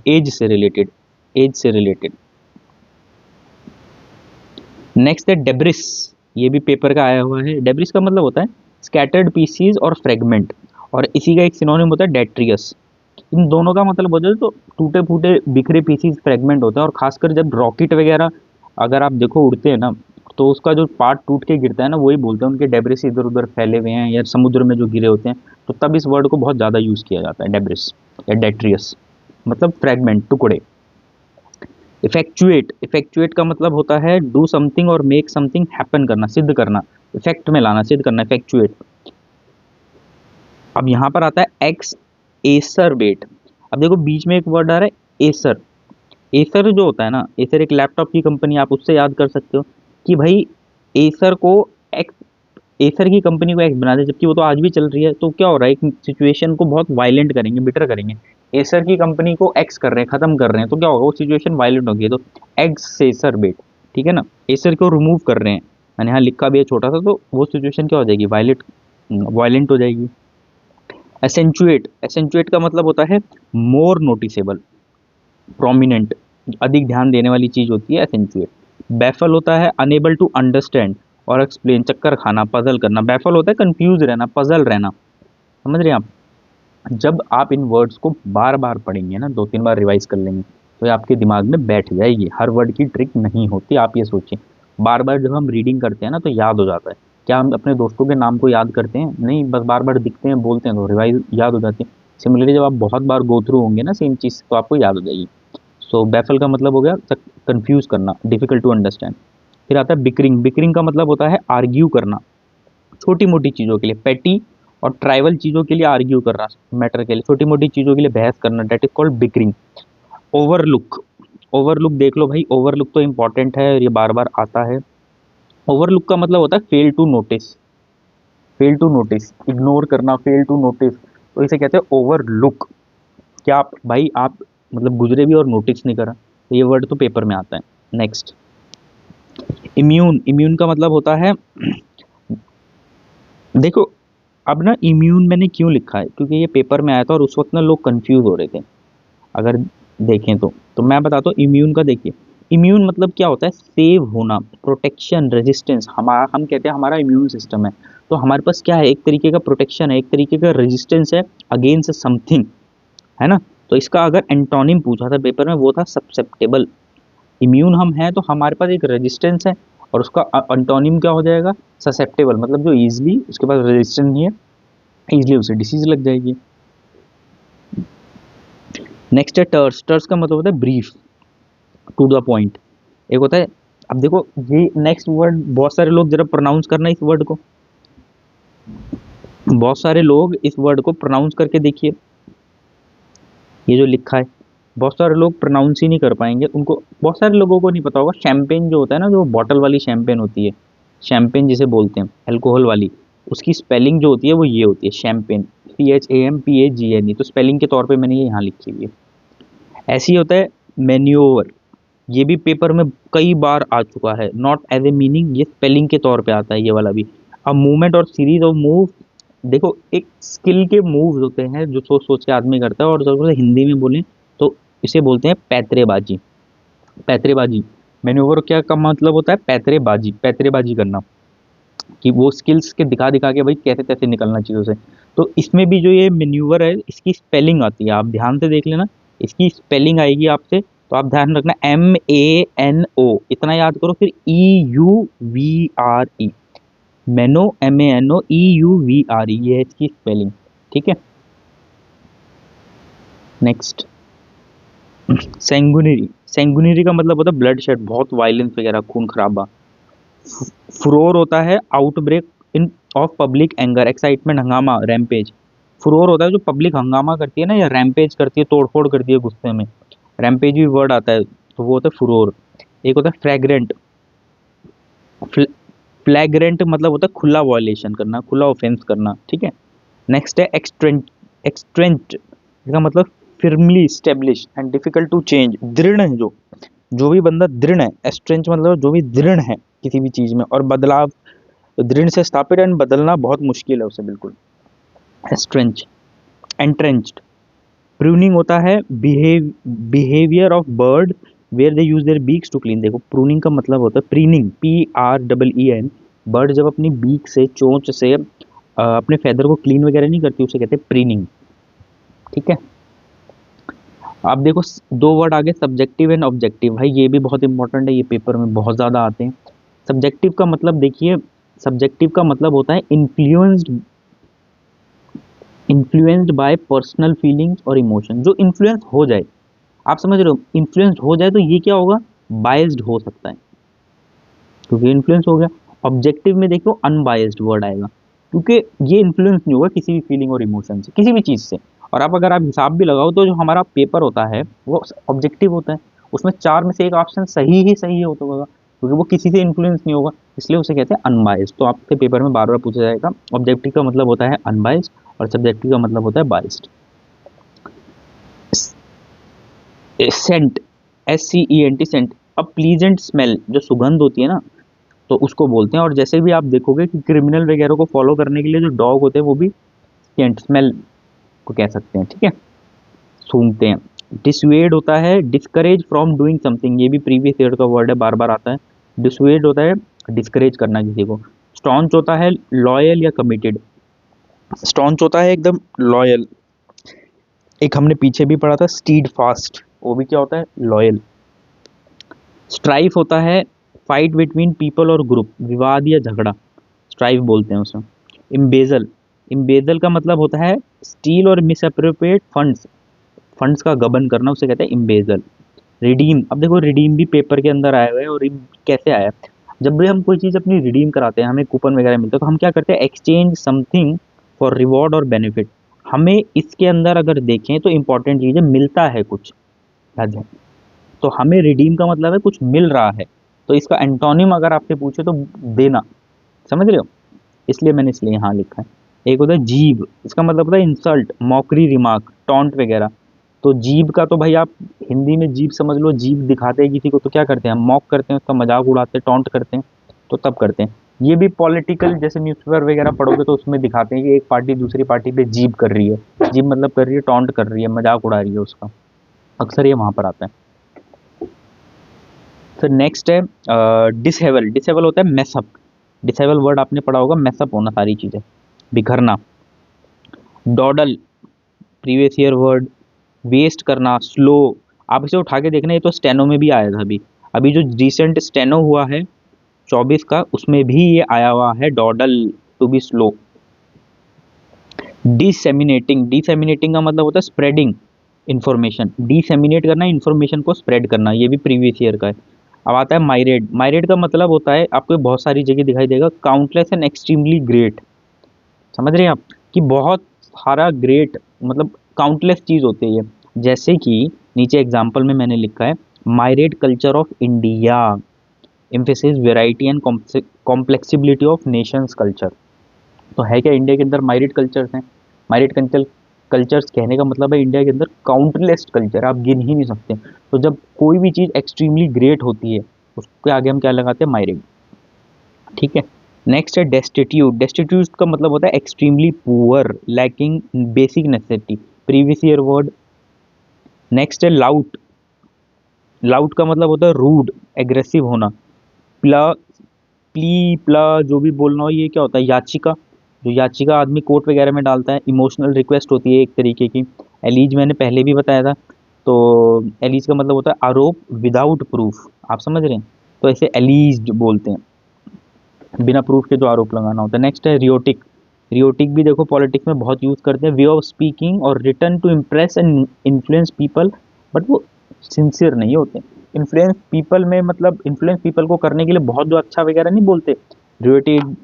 एज से रिलेटेड, एज से रिलेटेड। नेक्स्ट है डेब्रिस। ये भी पेपर का आया हुआ है। डेब्रिस का मतलब होता है स्कैटर्ड पीसीज और फ्रेगमेंट, और इसी का एक सिनोनिम होता है डेट्रियस। इन दोनों का मतलब होता है तो टूटे फूटे बिखरे पीसीज, फ्रेगमेंट होते हैं, और खासकर जब रॉकेट वगैरह अगर आप देखो उड़ते हैं ना, तो उसका जो पार्ट टूट के गिरता है ना, वही बोलते हैं उनके डेब्रिस इधर उधर फैले हुए हैं या समुद्र में जो गिरे होते हैं, तो तब इस वर्ड को बहुत ज़्यादा यूज़ किया जाता है, डेब्रिस या डेट्रियस, मतलब फ्रेगमेंट, टुकड़े। इफेक्चुएट। इफेक्चुएट का मतलब होता है डू समथिंग और मेक समथिंग हैपन करना, सिद्ध करना, इफेक्ट में लाना, सिद्ध करना, इफेक्चुएट। अब यहाँ पर आता है एक्स एसरबेट। अब देखो बीच में एक वर्ड आ रहा है एसर। एसर जो होता है ना, एसर एक लैपटॉप की कंपनी, आप उससे याद कर सकते हो कि भाई एसर को एक्स, एसर की कंपनी को एक्स बना दे, जबकि वो तो आज भी चल रही है, तो क्या हो रहा है, एक सिचुएशन को बहुत वायलेंट करेंगे, बिटर करेंगे, एसर की कंपनी को एक्स कर रहे हैं, खत्म कर रहे हैं, तो क्या होगा, वो सिचुएशन वायलेंट होगी, तो एक्स एसर बेट, ठीक है ना, एसर को रिमूव कर रहे हैं, मैंने यहाँ लिखा भी है छोटा सा, तो वो सिचुएशन क्या हो जाएगी, वायलेंट हो जाएगी। एसेंचुएट। एसेंचुएट का मतलब होता है मोर नोटिसेबल, प्रोमिनेंट, अधिक ध्यान देने वाली चीज होती है एसेंचुएट। बैफल होता है अनेबल टू अंडरस्टैंड और एक्सप्लेन, चक्कर खाना, पजल करना। बैफल होता है कंफ्यूज रहना, पजल रहना, समझ रहे हैं आप। जब आप इन वर्ड्स को बार बार पढ़ेंगे ना, 2-3 बार रिवाइज कर लेंगे, तो ये आपके दिमाग में बैठ जाएगी। हर वर्ड की ट्रिक नहीं होती, आप ये सोचिए, बार बार जब हम रीडिंग करते हैं ना तो याद हो जाता है। क्या हम अपने दोस्तों के नाम को याद करते हैं, नहीं, बस बार बार दिखते हैं, बोलते हैं, तो रिवाइज याद हो जाती है। सिमिलरली जब आप बहुत बार गो थ्रू होंगे ना सेम चीज़, तो आपको याद हो जाएगी। सो बैफल का मतलब हो गया कंफ्यूज करना, डिफिकल्ट टू अंडरस्टैंड। फिर आता है बिकरिंग। बिकरिंग का मतलब होता है आर्ग्यू करना, छोटी मोटी चीज़ों के लिए, पेटी और ट्राइवल चीज़ों के लिए आर्ग्यू करना, मैटर के लिए, छोटी मोटी चीज़ों के लिए बहस करना, that is called bickering. Overlook. Overlook देख लो भाई, ओवरलुक तो इंपॉर्टेंट है और ये बार बार आता है। ओवरलुक का मतलब होता है fail to notice, fail to notice, ignore करना, फेल टू नोटिस, तो इसे कहते हैं ओवरलुक। क्या आप भाई आप मतलब गुजरे भी और नोटिस नहीं करा, तो ये वर्ड तो पेपर में आता है। Next immune. इम्यून का मतलब होता है, देखो अब ना इम्यून मैंने क्यों लिखा है, क्योंकि ये पेपर में आया था और उस वक्त ना लोग कंफ्यूज हो रहे थे, अगर देखें तो मैं बताता हूँ इम्यून का। देखिए इम्यून मतलब क्या होता है, सेव होना, प्रोटेक्शन, रेजिस्टेंस। हमारा, हम कहते हैं हमारा इम्यून सिस्टम है, तो हमारे पास क्या है, एक तरीके का प्रोटेक्शन है, एक तरीके का रेजिस्टेंस है अगेंस्ट समथिंग, है ना। तो इसका अगर एंटोनिम पूछा था पेपर में, वो था सब्सेप्टेबल। इम्यून हम हैं तो हमारे पास एक रेजिस्टेंस है, और उसका एंटोनिम क्या हो जाएगा, ससेप्टेबल, मतलब जो ईजिली, उसके पास रेजिस्टेंस नहीं है, ईजिली उसे डिसीज लग जाएगी। नेक्स्ट है टर्स। टर्स का मतलब होता है ब्रीफ, टू द पॉइंट। एक होता है, अब देखो ये नेक्स्ट वर्ड बहुत सारे लोग जरा प्रोनाउंस करना इस वर्ड को, बहुत सारे लोग इस वर्ड को प्रोनाउंस करके देखिए, ये जो लिखा है बहुत सारे लोग प्रोनाउंस ही नहीं कर पाएंगे। उनको, बहुत सारे लोगों को नहीं पता होगा शैम्पेन जो होता है ना, जो बॉटल वाली शैम्पेन होती है, शैम्पेन जिसे बोलते हैं अल्कोहल वाली, उसकी स्पेलिंग जो होती है वो ये होती है शैम्पेन, CHAMPAGNE। तो स्पेलिंग के तौर पे मैंने ये यहाँ लिखी हुई है। ऐसे ही होता है मैन्योवर, ये भी पेपर में कई बार आ चुका है, नॉट एज ए मीनिंग, ये स्पेलिंग के तौर पे आता है ये वाला भी। अब मूवमेंट और सीरीज ऑफ मूव, देखो एक स्किल के मूव्स होते हैं जो सोच सोच के आदमी करता है, और जब उसे हिंदी में बोलें तो इसे बोलते हैं पैतरेबाजी। पैतरेबाजी मैन्योवर क्या का मतलब होता है, पैतरेबाजी, पैतरेबाजी करना, कि वो स्किल्स के दिखा दिखा के भाई कैसे कैसे निकलना चीज़ों से। तो इसमें भी जो ये मैन्यूवर है इसकी स्पेलिंग आती है, आप ध्यान से देख लेना, इसकी स्पेलिंग आएगी आपसे, तो आप ध्यान रखना MANO इतना याद करो, फिर EUVRE, मैनो MANO EUVRE, ये है इसकी स्पेलिंग। ठीक है, नेक्स्ट सेंगुनरी। सेंगुनरी का मतलब होता है ब्लड शेड, बहुत वायलेंस वगैरह, खून खराबा। फुरोर होता है outbreak in of public anger, excitement, हंगामा, रैम्पेज। फुरोर होता है जो पब्लिक हंगामा करती है ना, या रैम्पेज करती है, तोड़फोड़ करती है गुस्से में, रैम्पेज भी वर्ड आता है, तो वो होता है फुरोर। एक होता है फ्लैग्रेंट, फ्लैग्रेंट मतलब होता है खुला वॉयलेशन करना, खुला ऑफेंस करना। ठीक है, नेक्स्ट है एक्सट्रेंट। एक्सट्रेंट इसका मतलब firmly establish and difficult to change, दृढ़ है जो भी बंदा दृढ़ है, एस्ट्रेंच मतलब जो भी दृढ़ है किसी भी चीज में, और बदलाव, दृढ़ से स्थापित एंड बदलना बहुत मुश्किल है उसे, बिल्कुल एस्ट्रेंच। एंट्रेंच्ड, प्रूनिंग होता है behaviour of bird where they use their beaks to clean. देखो प्रूनिंग का मतलब होता है प्रीनिंग, PREEN, बर्ड जब अपनी बीक से, चोंच से अपने फेदर को क्लीन वगैरह नहीं करती, उसे कहते हैं प्रीनिंग। ठीक है, आप देखो दो वर्ड आगे, सब्जेक्टिव एंड ऑब्जेक्टिव, भाई ये भी बहुत इंपॉर्टेंट है, ये पेपर में बहुत ज़्यादा आते हैं। सब्जेक्टिव का मतलब देखिए, सब्जेक्टिव का मतलब होता है इन्फ्लुएंस्ड बाय पर्सनल फीलिंग्स और इमोशन, जो इन्फ्लुएंस हो जाए, आप समझ रहे हो, इन्फ्लुएंस्ड हो जाए तो ये क्या होगा, बायस्ड हो सकता है, क्योंकि इन्फ्लुएंस हो गया। ऑब्जेक्टिव में देखो अनबायस्ड वर्ड आएगा, क्योंकि ये इन्फ्लुएंस नहीं होगा किसी भी फीलिंग और इमोशन से, किसी भी चीज़ से। और अब अगर आप हिसाब भी लगाओ तो जो हमारा पेपर होता है वो ऑब्जेक्टिव होता है, उसमें 4 में से एक ऑप्शन सही ही सही होता होगा, क्योंकि वो किसी से इन्फ्लुएंस नहीं होगा, इसलिए उसे कहते हैं अनबायस्ड। तो आपके पेपर में बार बार पूछा जाएगा, ऑब्जेक्टिव का मतलब होता है अनबायस्ड और सब्जेक्टिव का मतलब होता है बायस्ड। सेंट, SCENT, सेंट, अब प्लीजेंट स्मेल, जो सुगंध होती है ना, तो उसको बोलते हैं। और जैसे भी आप देखोगे कि क्रिमिनल वगैरह को फॉलो करने के लिए जो डॉग होते हैं वो भी सेंट स्मेल को कह सकते हैं। ठीक है, सूंघते हैं। डिसवेड होता है डिस्करेज फ्रॉम डूइंग समथिंग, ये भी प्रीवियस ईयर का वर्ड है, बार बार आता है। डिसवेड होता है डिस्करेज करना किसी को। स्टॉन्च होता है लॉयल या कमिटेड, स्टॉन्च होता है एकदम लॉयल। एक हमने पीछे भी पढ़ा था स्टीड फास्ट, वो भी क्या होता है, लॉयल। स्ट्राइफ होता है फाइट बिटवीन पीपल और ग्रुप, विवाद या झगड़ा, स्ट्राइफ बोलते हैं उसे। इम्बेजल, इम्बेजल का मतलब होता है स्टील और मिसअप्रोप्रिएट फंड्स, फंड्स का गबन करना, उसे कहते हैं इम्बेजल। रिडीम, अब देखो रिडीम भी पेपर के अंदर आया हुआ है, और कैसे आया, जब भी हम कोई चीज़ अपनी रिडीम कराते हैं, हमें कूपन वगैरह मिलता है, तो हम क्या करते हैं, एक्सचेंज समथिंग फॉर रिवॉर्ड और बेनिफिट। हमें इसके अंदर अगर देखें तो इंपॉर्टेंट चीज़ है, मिलता है कुछ, याद है, तो हमें रिडीम का मतलब है कुछ मिल रहा है, तो इसका एंटोनिम अगर आपसे पूछे तो देना, समझ रहे हो, इसलिए यहाँ लिखा है। एक होता है जीब, इसका मतलब होता है इंसल्ट, मॉकरी, रिमार्क, टॉन्ट वगैरह। तो जीब का तो भाई आप हिंदी में जीब समझ लो, जीब दिखाते हैं किसी को तो क्या करते हैं, मॉक करते हैं, उसका मजाक उड़ाते हैं, टॉन्ट करते हैं, तो तब करते हैं। ये भी पॉलिटिकल, जैसे न्यूज़पेपर वगैरह पढ़ोगे तो उसमें दिखाते हैं कि एक पार्टी दूसरी पार्टी पे जीब कर रही है, जीब मतलब कर रही है, टॉन्ट कर रही है, मजाक उड़ा रही है उसका, अक्सर ये वहाँ पर आता है। फिर नेक्स्ट है डिसेबल, डिसेबल होता है मैसअप, डिसेबल वर्ड आपने पढ़ा होगा, मैसअप होना, सारी चीज़ें बिखरना। डॉडल, प्रीवियस ईयर वर्ड, वेस्ट करना, स्लो, आप इसे उठा के देखना, ये तो स्टेनो में भी आया था अभी, अभी जो रिसेंट स्टेनो हुआ है 24 का, उसमें भी ये आया हुआ है dawdle, to be slow. Disseminating, disseminating का मतलब होता है स्प्रेडिंग इन्फॉर्मेशन, डिसेमिनेट करना, इन्फॉर्मेशन को स्प्रेड करना, ये भी प्रीवियस ईयर का है। अब आता है माइरेट, माइरेट का मतलब होता है, आपको बहुत सारी जगह दिखाई देगा, काउंटलेस एंड एक्सट्रीमली ग्रेट, समझ रहे हैं आप, कि बहुत सारा ग्रेट मतलब काउंटलेस चीज़ होती है। जैसे कि नीचे एग्जाम्पल में मैंने लिखा है, myriad culture of India emphasis variety and complexibility of nations culture. तो है क्या, इंडिया के अंदर मायरेट कल्चर्स हैं। मायरेट कल्चर कल्चर्स कहने का मतलब है इंडिया के अंदर काउंटलेस कल्चर, आप गिन ही नहीं सकते। तो जब कोई भी चीज़ एक्सट्रीमली ग्रेट होती है उसके आगे हम क्या लगाते हैं, मायरेट। ठीक है। नेक्स्ट है डेस्टिट्यूट। डेस्टिट्यूट का मतलब होता है extremely poor, lacking basic necessity, previous year word. Next है लाउट। लाउट का मतलब होता है रूड, एग्रेसिव होना। प्ला प्ला जो भी बोलना हो, ये क्या होता है, याचिका। जो याचिका आदमी कोर्ट वगैरह में डालता है, इमोशनल रिक्वेस्ट होती है एक तरीके की। एलीज मैंने पहले भी बताया था। तो एलीज का मतलब होता है आरोप विदाउट प्रूफ, आप समझ रहे हैं। तो ऐसे एलीज बोलते हैं, बिना प्रूफ के जो आरोप लगाना होता है। नेक्स्ट है रियोटिक। रियोटिक भी देखो पॉलिटिक्स में बहुत यूज़ करते हैं, वे ऑफ स्पीकिंग और return to impress and influence people, but वो सिंसियर नहीं होते। इन्फ्लुएंस पीपल में मतलब इन्फ्लुएंस पीपल को करने के लिए बहुत जो अच्छा वगैरह नहीं बोलते, रियोटिक।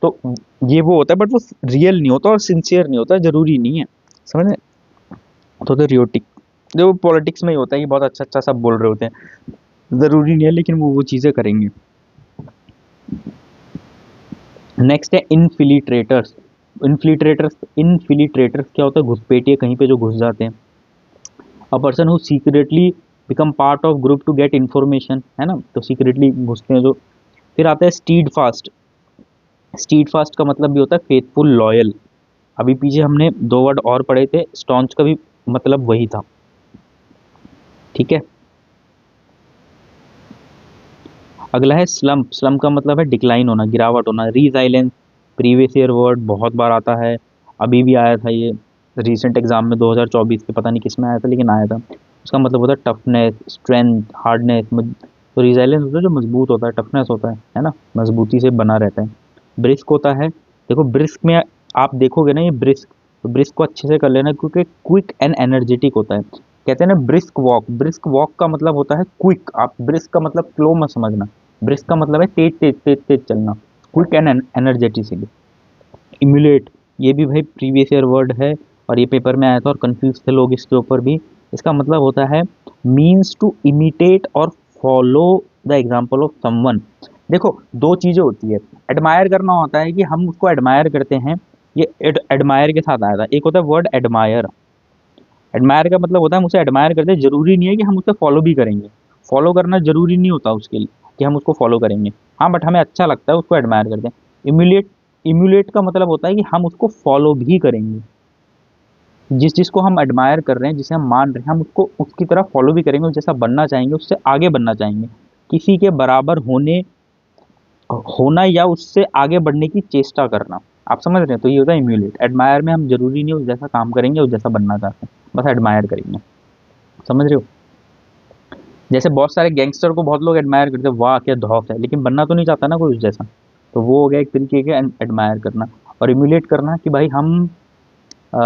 तो ये वो होता है, बट वो रियल नहीं होता और सिंसियर नहीं होता, जरूरी नहीं है, समझ रहे। तो रियोटिक जो पॉलिटिक्स में ही होता है कि बहुत अच्छा अच्छा सब बोल रहे होते हैं, जरूरी नहीं है लेकिन वो चीज़ें करेंगे। नेक्स्ट है इनफिल्ट्रेटर्स। इनफिल्ट्रेटर्स क्या होता है, घुसपैठिए, कहीं पे जो घुस जाते हैं। A person who secretly become part of group to get information, है ना, तो सीक्रेटली घुसते हैं जो। फिर आता है स्टीड फास्ट। स्टीड फास्ट का मतलब भी होता है फेथफुल, लॉयल। अभी पीछे हमने दो वर्ड और पढ़े थे, स्टॉन्च का भी मतलब वही था। ठीक है। अगला है स्लम्प। स्लम्प का मतलब है डिक्लाइन होना, गिरावट होना। रीसाइलेंस, प्रीवियस ईयर वर्ड, बहुत बार आता है। अभी भी आया था ये रीसेंट एग्जाम में 2024 के, पता नहीं किस में आया था लेकिन आया था। उसका मतलब होता है टफनेस, स्ट्रेंथ, हार्डनेस। तो रिजाइलेंस होता है जो मजबूत होता है, टफनेस होता है ना, मजबूती से बना रहता है। ब्रिस्क होता है, देखो ब्रिस्क में आप देखोगे ना ये ब्रिस्क, तो ब्रिस्क को अच्छे से कर लेना क्योंकि क्विक एंड एनर्जेटिक होता है। कहते हैं ना ब्रिस्क वॉक, ब्रिस्क वॉक का मतलब होता है क्विक। आप ब्रिस्क का मतलब स्लो मत समझना, ब्रिस्क का मतलब है तेज तेज तेज तेज चलना, क्विक एंड एनर्जेटिक। इम्यूलेट, ये भी भाई प्रीवियस ईयर वर्ड है और ये पेपर में आया था और कंफ्यूज थे लोग इसके ऊपर भी। इसका मतलब होता है मीन्स टू इमिटेट और follow the example of someone. देखो दो चीज़ें होती है, एडमायर करना होता है कि हम उसको एडमायर करते हैं, ये एडमायर के साथ आया था। एक होता है वर्ड एडमायर। एडमायर का मतलब होता है हम उसे एडमायर करते हैं, जरूरी नहीं है कि हम उसे फॉलो भी करेंगे। फॉलो करना जरूरी नहीं होता उसके लिए कि हम उसको फॉलो करेंगे, हाँ, बट हमें अच्छा लगता है उसको एडमायर करते हैं। इम्यूलेट, इम्यूलेट का मतलब होता है कि हम उसको फॉलो भी करेंगे। जिस जिसको हम एडमायर कर रहे हैं, जिसे हम मान रहे हैं, हम उसको उसकी तरह फॉलो भी करेंगे, जैसा बनना चाहेंगे, उससे आगे बनना चाहेंगे, किसी के बराबर होने होना या उससे आगे बढ़ने की चेष्टा करना, आप समझ रहे हैं। तो ये होता है इम्यूलेट। एडमायर में हम जरूरी नहीं उस जैसा काम करेंगे, उस जैसा बनना चाहते हैं, बस एडमायर करेंगे, समझ रहे हो। जैसे बहुत सारे गैंगस्टर को बहुत लोग एडमायर करते हैं, वाह क्या धौस है, लेकिन बनना तो नहीं चाहता ना कोई उस जैसा। तो वो हो गया एक तरीके का एडमायर करना। और इम्यूलेट करना कि भाई हम अ,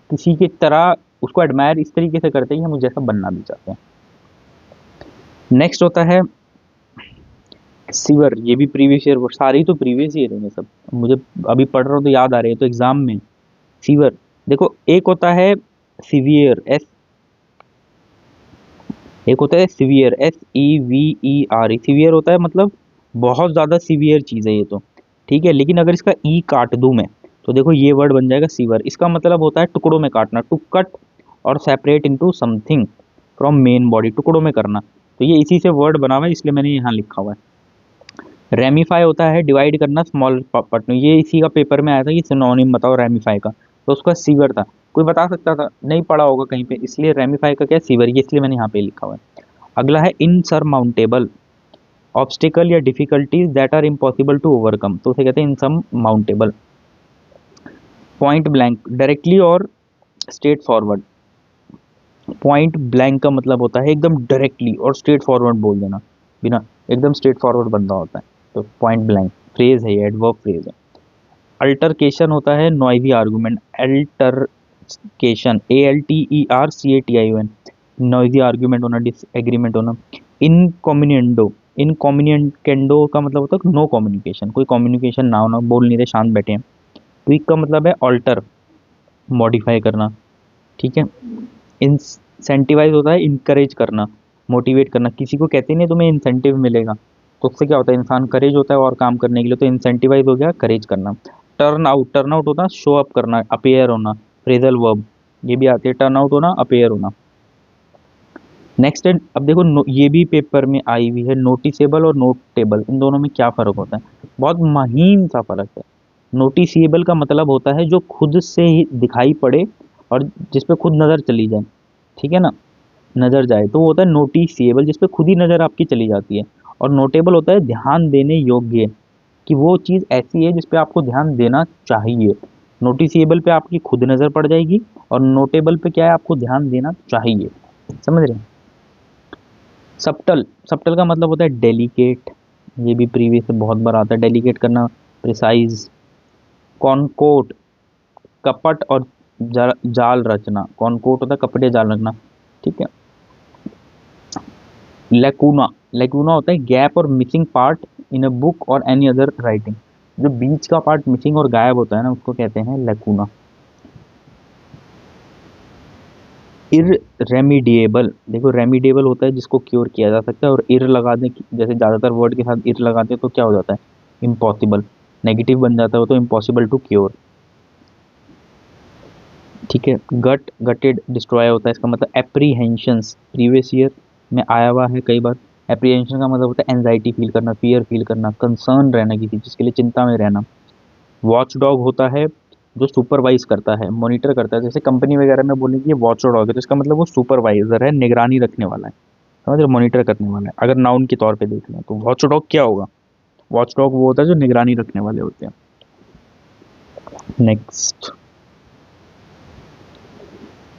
किसी की तरह उसको एडमायर इस तरीके से करते हैं कि हम उस जैसा बनना भी चाहते हैं। नेक्स्ट होता है सीवर। ये भी प्रीवियस ईयर, सारी तो प्रीवियस ईयर है सब, मुझे अभी पढ़ रहा हूँ तो याद आ रहे हैं तो एग्जाम में। सीवर, देखो एक होता है सीवियर, एस, एक होता है सीवियर, SEVER। सीवियर होता है मतलब बहुत ज़्यादा सीवियर चीज़ है ये तो, ठीक है। लेकिन अगर इसका ई काट दूं मैं, तो देखो ये वर्ड बन जाएगा सीवर। इसका मतलब होता है टुकड़ों में काटना, टू कट और separate into something from main body, टुकड़ों में करना। तो ये इसी से वर्ड बना हुआ है, इसलिए मैंने यहाँ लिखा हुआ है। रेमिफाई होता है डिवाइड करना स्मॉल पार्ट में, ये इसी का पेपर में आया था कि सिनोनिम बताओ रेमिफाई का, तो उसका सीवर था। कोई बता सकता था, नहीं पढ़ा होगा कहीं पे, इसलिए रेमिफाई का क्या सीवर, ये इसलिए मैंने यहाँ पे लिखा हुआ है। अगला है इनसरमाउंटेबल। ऑब्स्टिकल या difficulties that are impossible to overcome, तो उसे कहते हैं इनसरमाउंटेबल। पॉइंट ब्लैंक, डायरेक्टली और स्ट्रेट फॉरवर्ड। पॉइंट ब्लैंक का मतलब होता है एकदम डायरेक्टली और स्ट्रेट फॉरवर्ड बोल देना, बिना, एकदम स्ट्रेट फॉरवर्ड बंदा होता है, तो पॉइंट ब्लैंक फ्रेज है, ये एडवर्ब फ्रेज है। अल्टरकेशन होता है noisy argument, altercation, ALTERCATION, noisy argument होना, डिसएग्रीमेंट होना। इनकॉम्युनिकेंडो, इनकॉम्युनिकेंडो का मतलब होता है नो कम्युनिकेशन, कोई कम्युनिकेशन ना होना, बोल नहीं रहे, शांत बैठे हैं। ट्वीक का मतलब है ऑल्टर, मॉडिफाई करना, ठीक है। इंसेंटिवाइज होता है इनकरेज करना, मोटिवेट करना। किसी को कहते नहीं तुम्हें इंसेंटिव मिलेगा, तो उससे क्या होता है, इंसान करेज होता है और काम करने के लिए, तो इंसेंटिवाइज हो गया करेज करना। टर्न आउट होता है शो अप करना, अपीयर होना, फ्रेजल वर्ब ये भी आते हैं, टर्न आउट होना, अपीयर होना। नेक्स्ट है, अब देखो ये भी पेपर में आई हुई है, नोटिसेबल और नोटेबल, इन दोनों में क्या फर्क होता है? बहुत महीन सा फर्क है। नोटिसेबल का मतलब होता है जो खुद से ही दिखाई पड़े और जिस पे खुद नज़र चली जाए, ठीक है ना, नज़र जाए, तो वो होता है नोटिसेबल, जिस पे खुद ही नज़र आपकी चली जाती है। और नोटेबल होता है ध्यान देने योग्य, कि वो चीज़ ऐसी है जिस पे आपको ध्यान देना चाहिए। नोटिसेबल पे आपकी खुद नज़र पड़ जाएगी, और नोटेबल पे क्या है, आपको ध्यान देना चाहिए। समझ रहे हैं? सब्टल, सब्टल का मतलब होता है डेलिकेट, ये भी प्रीवियस से बहुत बार आता है, डेलिकेट करना, प्रिसाइज। कॉनकोट, कपट और जाल रचना, कॉनकोट होता है कपट या जाल रचना, ठीक है। लैकूना, लैकूना होता है गैप और missing part in a book और एनी अदर राइटिंग, जो बीच का पार्ट मिसिंग और गायब होता है ना, उसको कहते हैं लैकूना। इररेमिडिएबल, देखो रेमिडिएबल होता है जिसको क्योर किया जा सकता है, और इर लगा दें, जैसे ज़्यादातर वर्ड के साथ इर लगाते हैं तो क्या हो जाता है, इम्पॉसिबल, नेगेटिव बन जाता है वो, तो इम्पॉसिबल टू क्योर, ठीक है। गटेड डिस्ट्रॉय होता है, इसका मतलब एप्रीहेंशंस, प्रीवियस ईयर में आया हुआ है कई बार। एप्रीहेंशन का मतलब होता है एंजाइटी फील करना, फियर फील करना, कंसर्न रहना, किसी चीज़ के लिए चिंता में रहना। वॉच डॉग होता है जो सुपरवाइज करता है, मॉनिटर करता है, जैसे कंपनी वगैरह में बोलेंगे ये वॉच डॉग है, तो इसका मतलब वो सुपरवाइजर है, निगरानी रखने वाला है, समझ रहे, मॉनिटर करने वाला है। अगर नाउन के तौर पे देख लें तो वॉच डॉग क्या होगा, वॉच डॉग वो होता है जो निगरानी रखने वाले होते हैं। नेक्स्ट,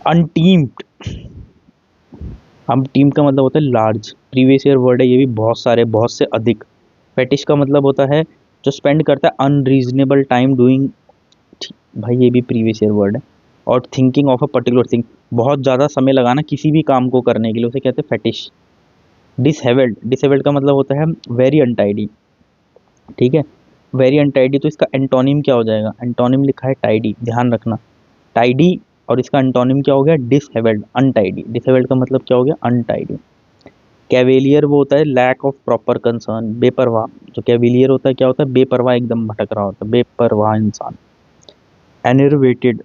अनटीम्ड, हम टीम का मतलब होता है लार्ज, प्रीवियस ईयर वर्ड है ये भी, बहुत सारे, बहुत से, अधिक। फेटिश का मतलब होता है जो स्पेंड करता है अनरीजनेबल टाइम डूइंग, भाई ये भी प्रीवियस ईयर वर्ड है। और thinking of a particular thing, बहुत ज़्यादा समय लगाना किसी भी काम को करने के लिए, उसे कहते हैं फेटिश। डिसहेवेल्ड, डिसहेवेल्ड का मतलब होता है वेरी अनटाइडी, ठीक है, वेरी अनटाइडी, तो इसका एंटोनिम क्या हो जाएगा, एंटोनिम लिखा है टाइडी, ध्यान रखना, टाइडी, और इसका एंटोनिम क्या हो गया, डिसहेवेल्ड, अनटाइडी। डिसहेवेल्ड का मतलब क्या हो गया, अनटाइडी। कैवेलियर वो होता है लैक ऑफ प्रॉपर कंसर्न, बेपरवाह, जो कैवेलियर होता है क्या होता है, बेपरवाह, एकदम भटक रहा होता है, बेपरवाह इंसान। एनर्वेटेड,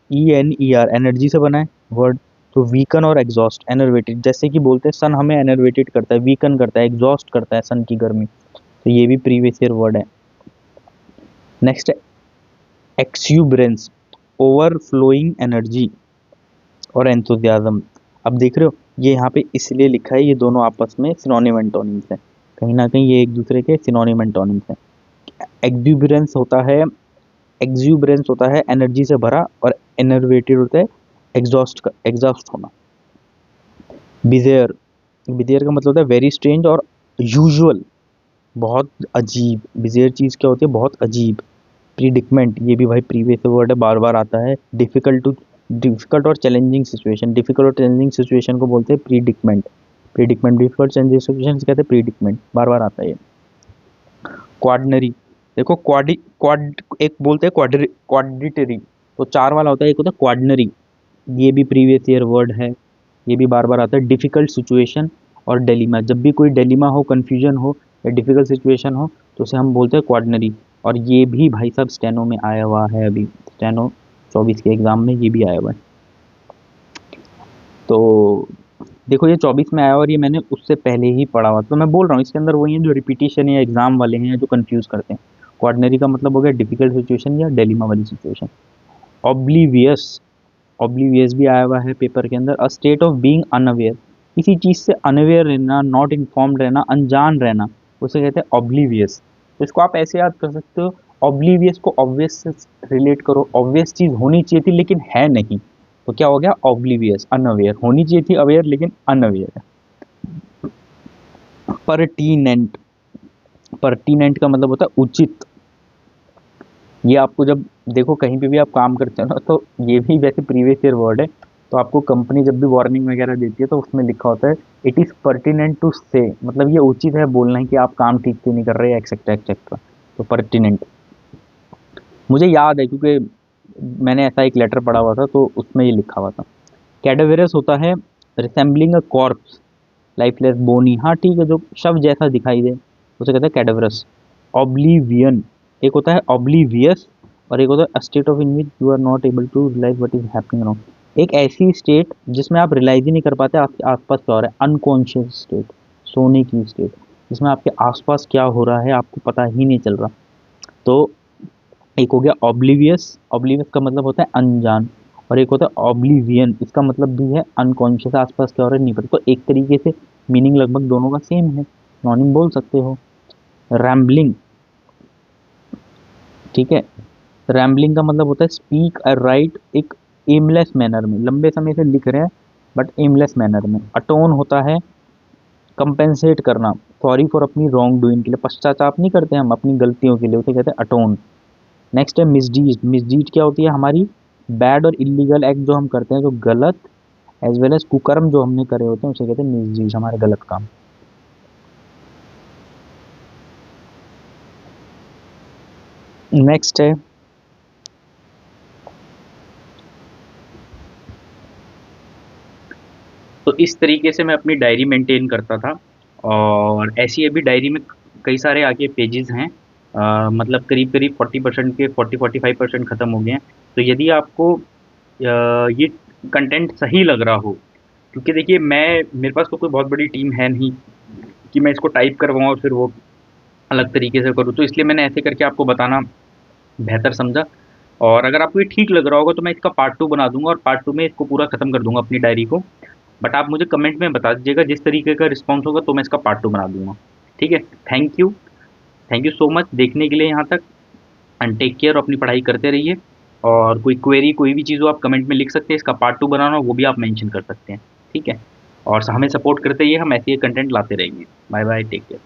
ENER, एनर्जी से बना है वर्ड, तो वीकन और एग्जॉस्ट, एनर्वेटेड, जैसे कि बोलते हैं सन हमें एनर्वेटेड करता है, वीकन करता है, एग्जॉस्ट करता है सन की गर्मी, तो ये भी प्रीवियस ईयर वर्ड है। नेक्स्ट है एक्स्यूबरेंस, ओवरफ्लोइंग एनर्जी और एंथुजियाज्म। अब देख रहे हो ये यहाँ पे इसलिए लिखा है, ये दोनों आपस में सिनोनिम एंटोनिम्स हैं, कहीं ना कहीं ये एक दूसरे के सिनोनिम एंटोनिम्स हैं। एक्सुबरेंस होता है, एक्सुबरेंस होता है एनर्जी से भरा, और एनर्वेटेड होता है एग्जॉस्ट होना। बिजेयर, बिजेयर का मतलब होता है वेरी स्ट्रेंज और यूजुअल, बहुत अजीब। बिजेयर चीज़ क्या होती है, बहुत अजीब। प्रीडिकमेंट, ये भी भाई प्रीवियस वर्ड है, बार बार आता है। डिफिकल्ट और चैलेंजिंग सिचुएशन, डिफिकल्ट और चैलेंजिंग सिचुएशन को बोलते हैं प्रीडिकमेंट, प्रीडिकमेंट, डिफिकल्ट चैलेंजिंग सिचुएशन कहते हैं प्रीडिकमेंट, बार बार आता है ये। क्वाडनरी, देखो क्वाड एक बोलते हैं क्वाड्रिटरी, तो चार वाला होता है, एक होता है क्वाडनरी, ये भी प्रीवियस ईयर वर्ड है, ये भी बार बार आता है। डिफिकल्ट सिचुएशन और डेलिमा, जब भी कोई डेलिमा हो, कन्फ्यूजन हो या डिफिकल्ट सिचुएशन हो, तो उसे हम बोलते हैं क्वाडनरी। और ये भी भाई साहब स्टेनो में आया हुआ है, अभी स्टेनो 24 के एग्ज़ाम में ये भी आया हुआ है। तो देखो ये 24 में आया, और ये मैंने उससे पहले ही पढ़ा हुआ, तो मैं बोल रहा हूँ इसके अंदर वही है जो रिपीटिशन या एग्जाम वाले हैं जो कंफ्यूज करते हैं। क्वाडनरी का मतलब हो गया डिफिकल्ट सिचुएशन या डेलिमा वाली सिचुएशन। ऑब्लीवियस, ऑब्लीवियस भी आया हुआ है पेपर के अंदर, a state of being unaware, किसी चीज़ से अनअवेयर रहना, नॉट इन्फॉर्म्ड रहना, अनजान रहना, उसे कहते हैं ऑब्लीवियस। तो इसको आप ऐसे याद कर सकते हो, ऑब्लीवियस को ऑब्वियस से रिलेट करो, ऑब्वियस चीज़ होनी चाहिए थी लेकिन है नहीं, तो क्या हो गया, ऑब्लीवियस, अनअवेयर, होनी चाहिए थी अवेयर लेकिन अनअवेयर है। परटिनेंट, परटिनेंट का मतलब होता है उचित। ये आपको जब देखो कहीं पे भी आप काम करते हो ना, तो ये भी वैसे प्रीवियस ईयर वर्ड है, तो आपको कंपनी जब भी वार्निंग वगैरह देती है तो उसमें लिखा होता है इट इज़ पर्टिनेंट टू से, मतलब ये उचित है बोलना है कि आप काम ठीक से नहीं कर रहे, एक्सेट्रा एक्सेट्रा, तो पर्टिनेंट। मुझे याद है क्योंकि मैंने ऐसा एक लेटर पढ़ा हुआ था तो उसमें ये लिखा हुआ था। कैडावेरस होता है रिसेंबलिंग अ कॉर्प्स, लाइफलेस, बोनी, हाँ ठीक है, जो शव जैसा दिखाई दे उसे कहते हैं कैडावरस। ऑब्लीवियन, एक होता है ऑब्लीवियस और एक होता है state of in which you are not able to realise what is happening around. एक ऐसी स्टेट जिसमें आप रियलाइज ही नहीं कर पाते आपके आसपास क्या हो रहा है, अनकॉन्शियस स्टेट, सोने की स्टेट, जिसमें आपके आसपास क्या हो रहा है आपको पता ही नहीं चल रहा। तो एक हो गया ऑब्लिवियस, ऑब्लिवियस का मतलब होता है अनजान, और एक होता है ऑब्लिवियन, इसका मतलब भी है अनकॉन्शियस, आसपास क्या हो रहा है नहीं पता। तो एक तरीके से मीनिंग लगभग दोनों का सेम है, नॉनिंग बोल सकते हो। रैम्बलिंग, ठीक है, रैम्बलिंग का मतलब होता है स्पीक और राइट एक एमलेस मैनर में, लंबे समय से लिख रहे हैं बट एमलेस मैनर में। अटोन होता है कंपेंसेट करना, सॉरी फॉर अपनी रॉन्ग डूइंग के लिए, पश्चाताप नहीं करते हम अपनी गलतियों के लिए, उसे कहते हैं अटोन। नेक्स्ट है मिसडीड। मिसडीड क्या होती है, हमारी बैड और इलीगल एक्ट जो हम करते हैं, जो गलत एज वेल एज कुकर्म जो हमने करे होते हैं उसे कहते हैं मिसडीड, हमारे गलत काम। नेक्स्ट है तो इस तरीके से मैं अपनी डायरी मेंटेन करता था, और ऐसी अभी डायरी में कई सारे आगे पेजेस हैं, मतलब करीब करीब 40% के 40-45% ख़त्म हो गए हैं। तो यदि आपको ये कंटेंट सही लग रहा हो, क्योंकि देखिए मैं मेरे पास तो कोई बहुत बड़ी टीम है नहीं कि मैं इसको टाइप करवाऊँ और फिर वो अलग तरीके से करूँ, तो इसलिए मैंने ऐसे करके आपको बताना बेहतर समझा। और अगर आपको ये ठीक लग रहा होगा तो मैं इसका पार्ट 2 बना दूंगा और पार्ट 2 में इसको पूरा ख़त्म कर दूंगा अपनी डायरी को। बट आप मुझे कमेंट में बता दीजिएगा, जिस तरीके का रिस्पॉन्स होगा तो मैं इसका पार्ट 2 बना दूंगा। ठीक है, थैंक यू सो मच देखने के लिए यहाँ तक, एंड टेक केयर, अपनी पढ़ाई करते रहिए। और कोई क्वेरी कोई भी चीज़ हो आप कमेंट में लिख सकते हैं, इसका पार्ट 2 बनाना हो वो भी आप मेंशन कर सकते हैं। ठीक है, और हमें सपोर्ट करते रहिए, हम ऐसे ही कंटेंट लाते रहेंगे। Bye bye, take care.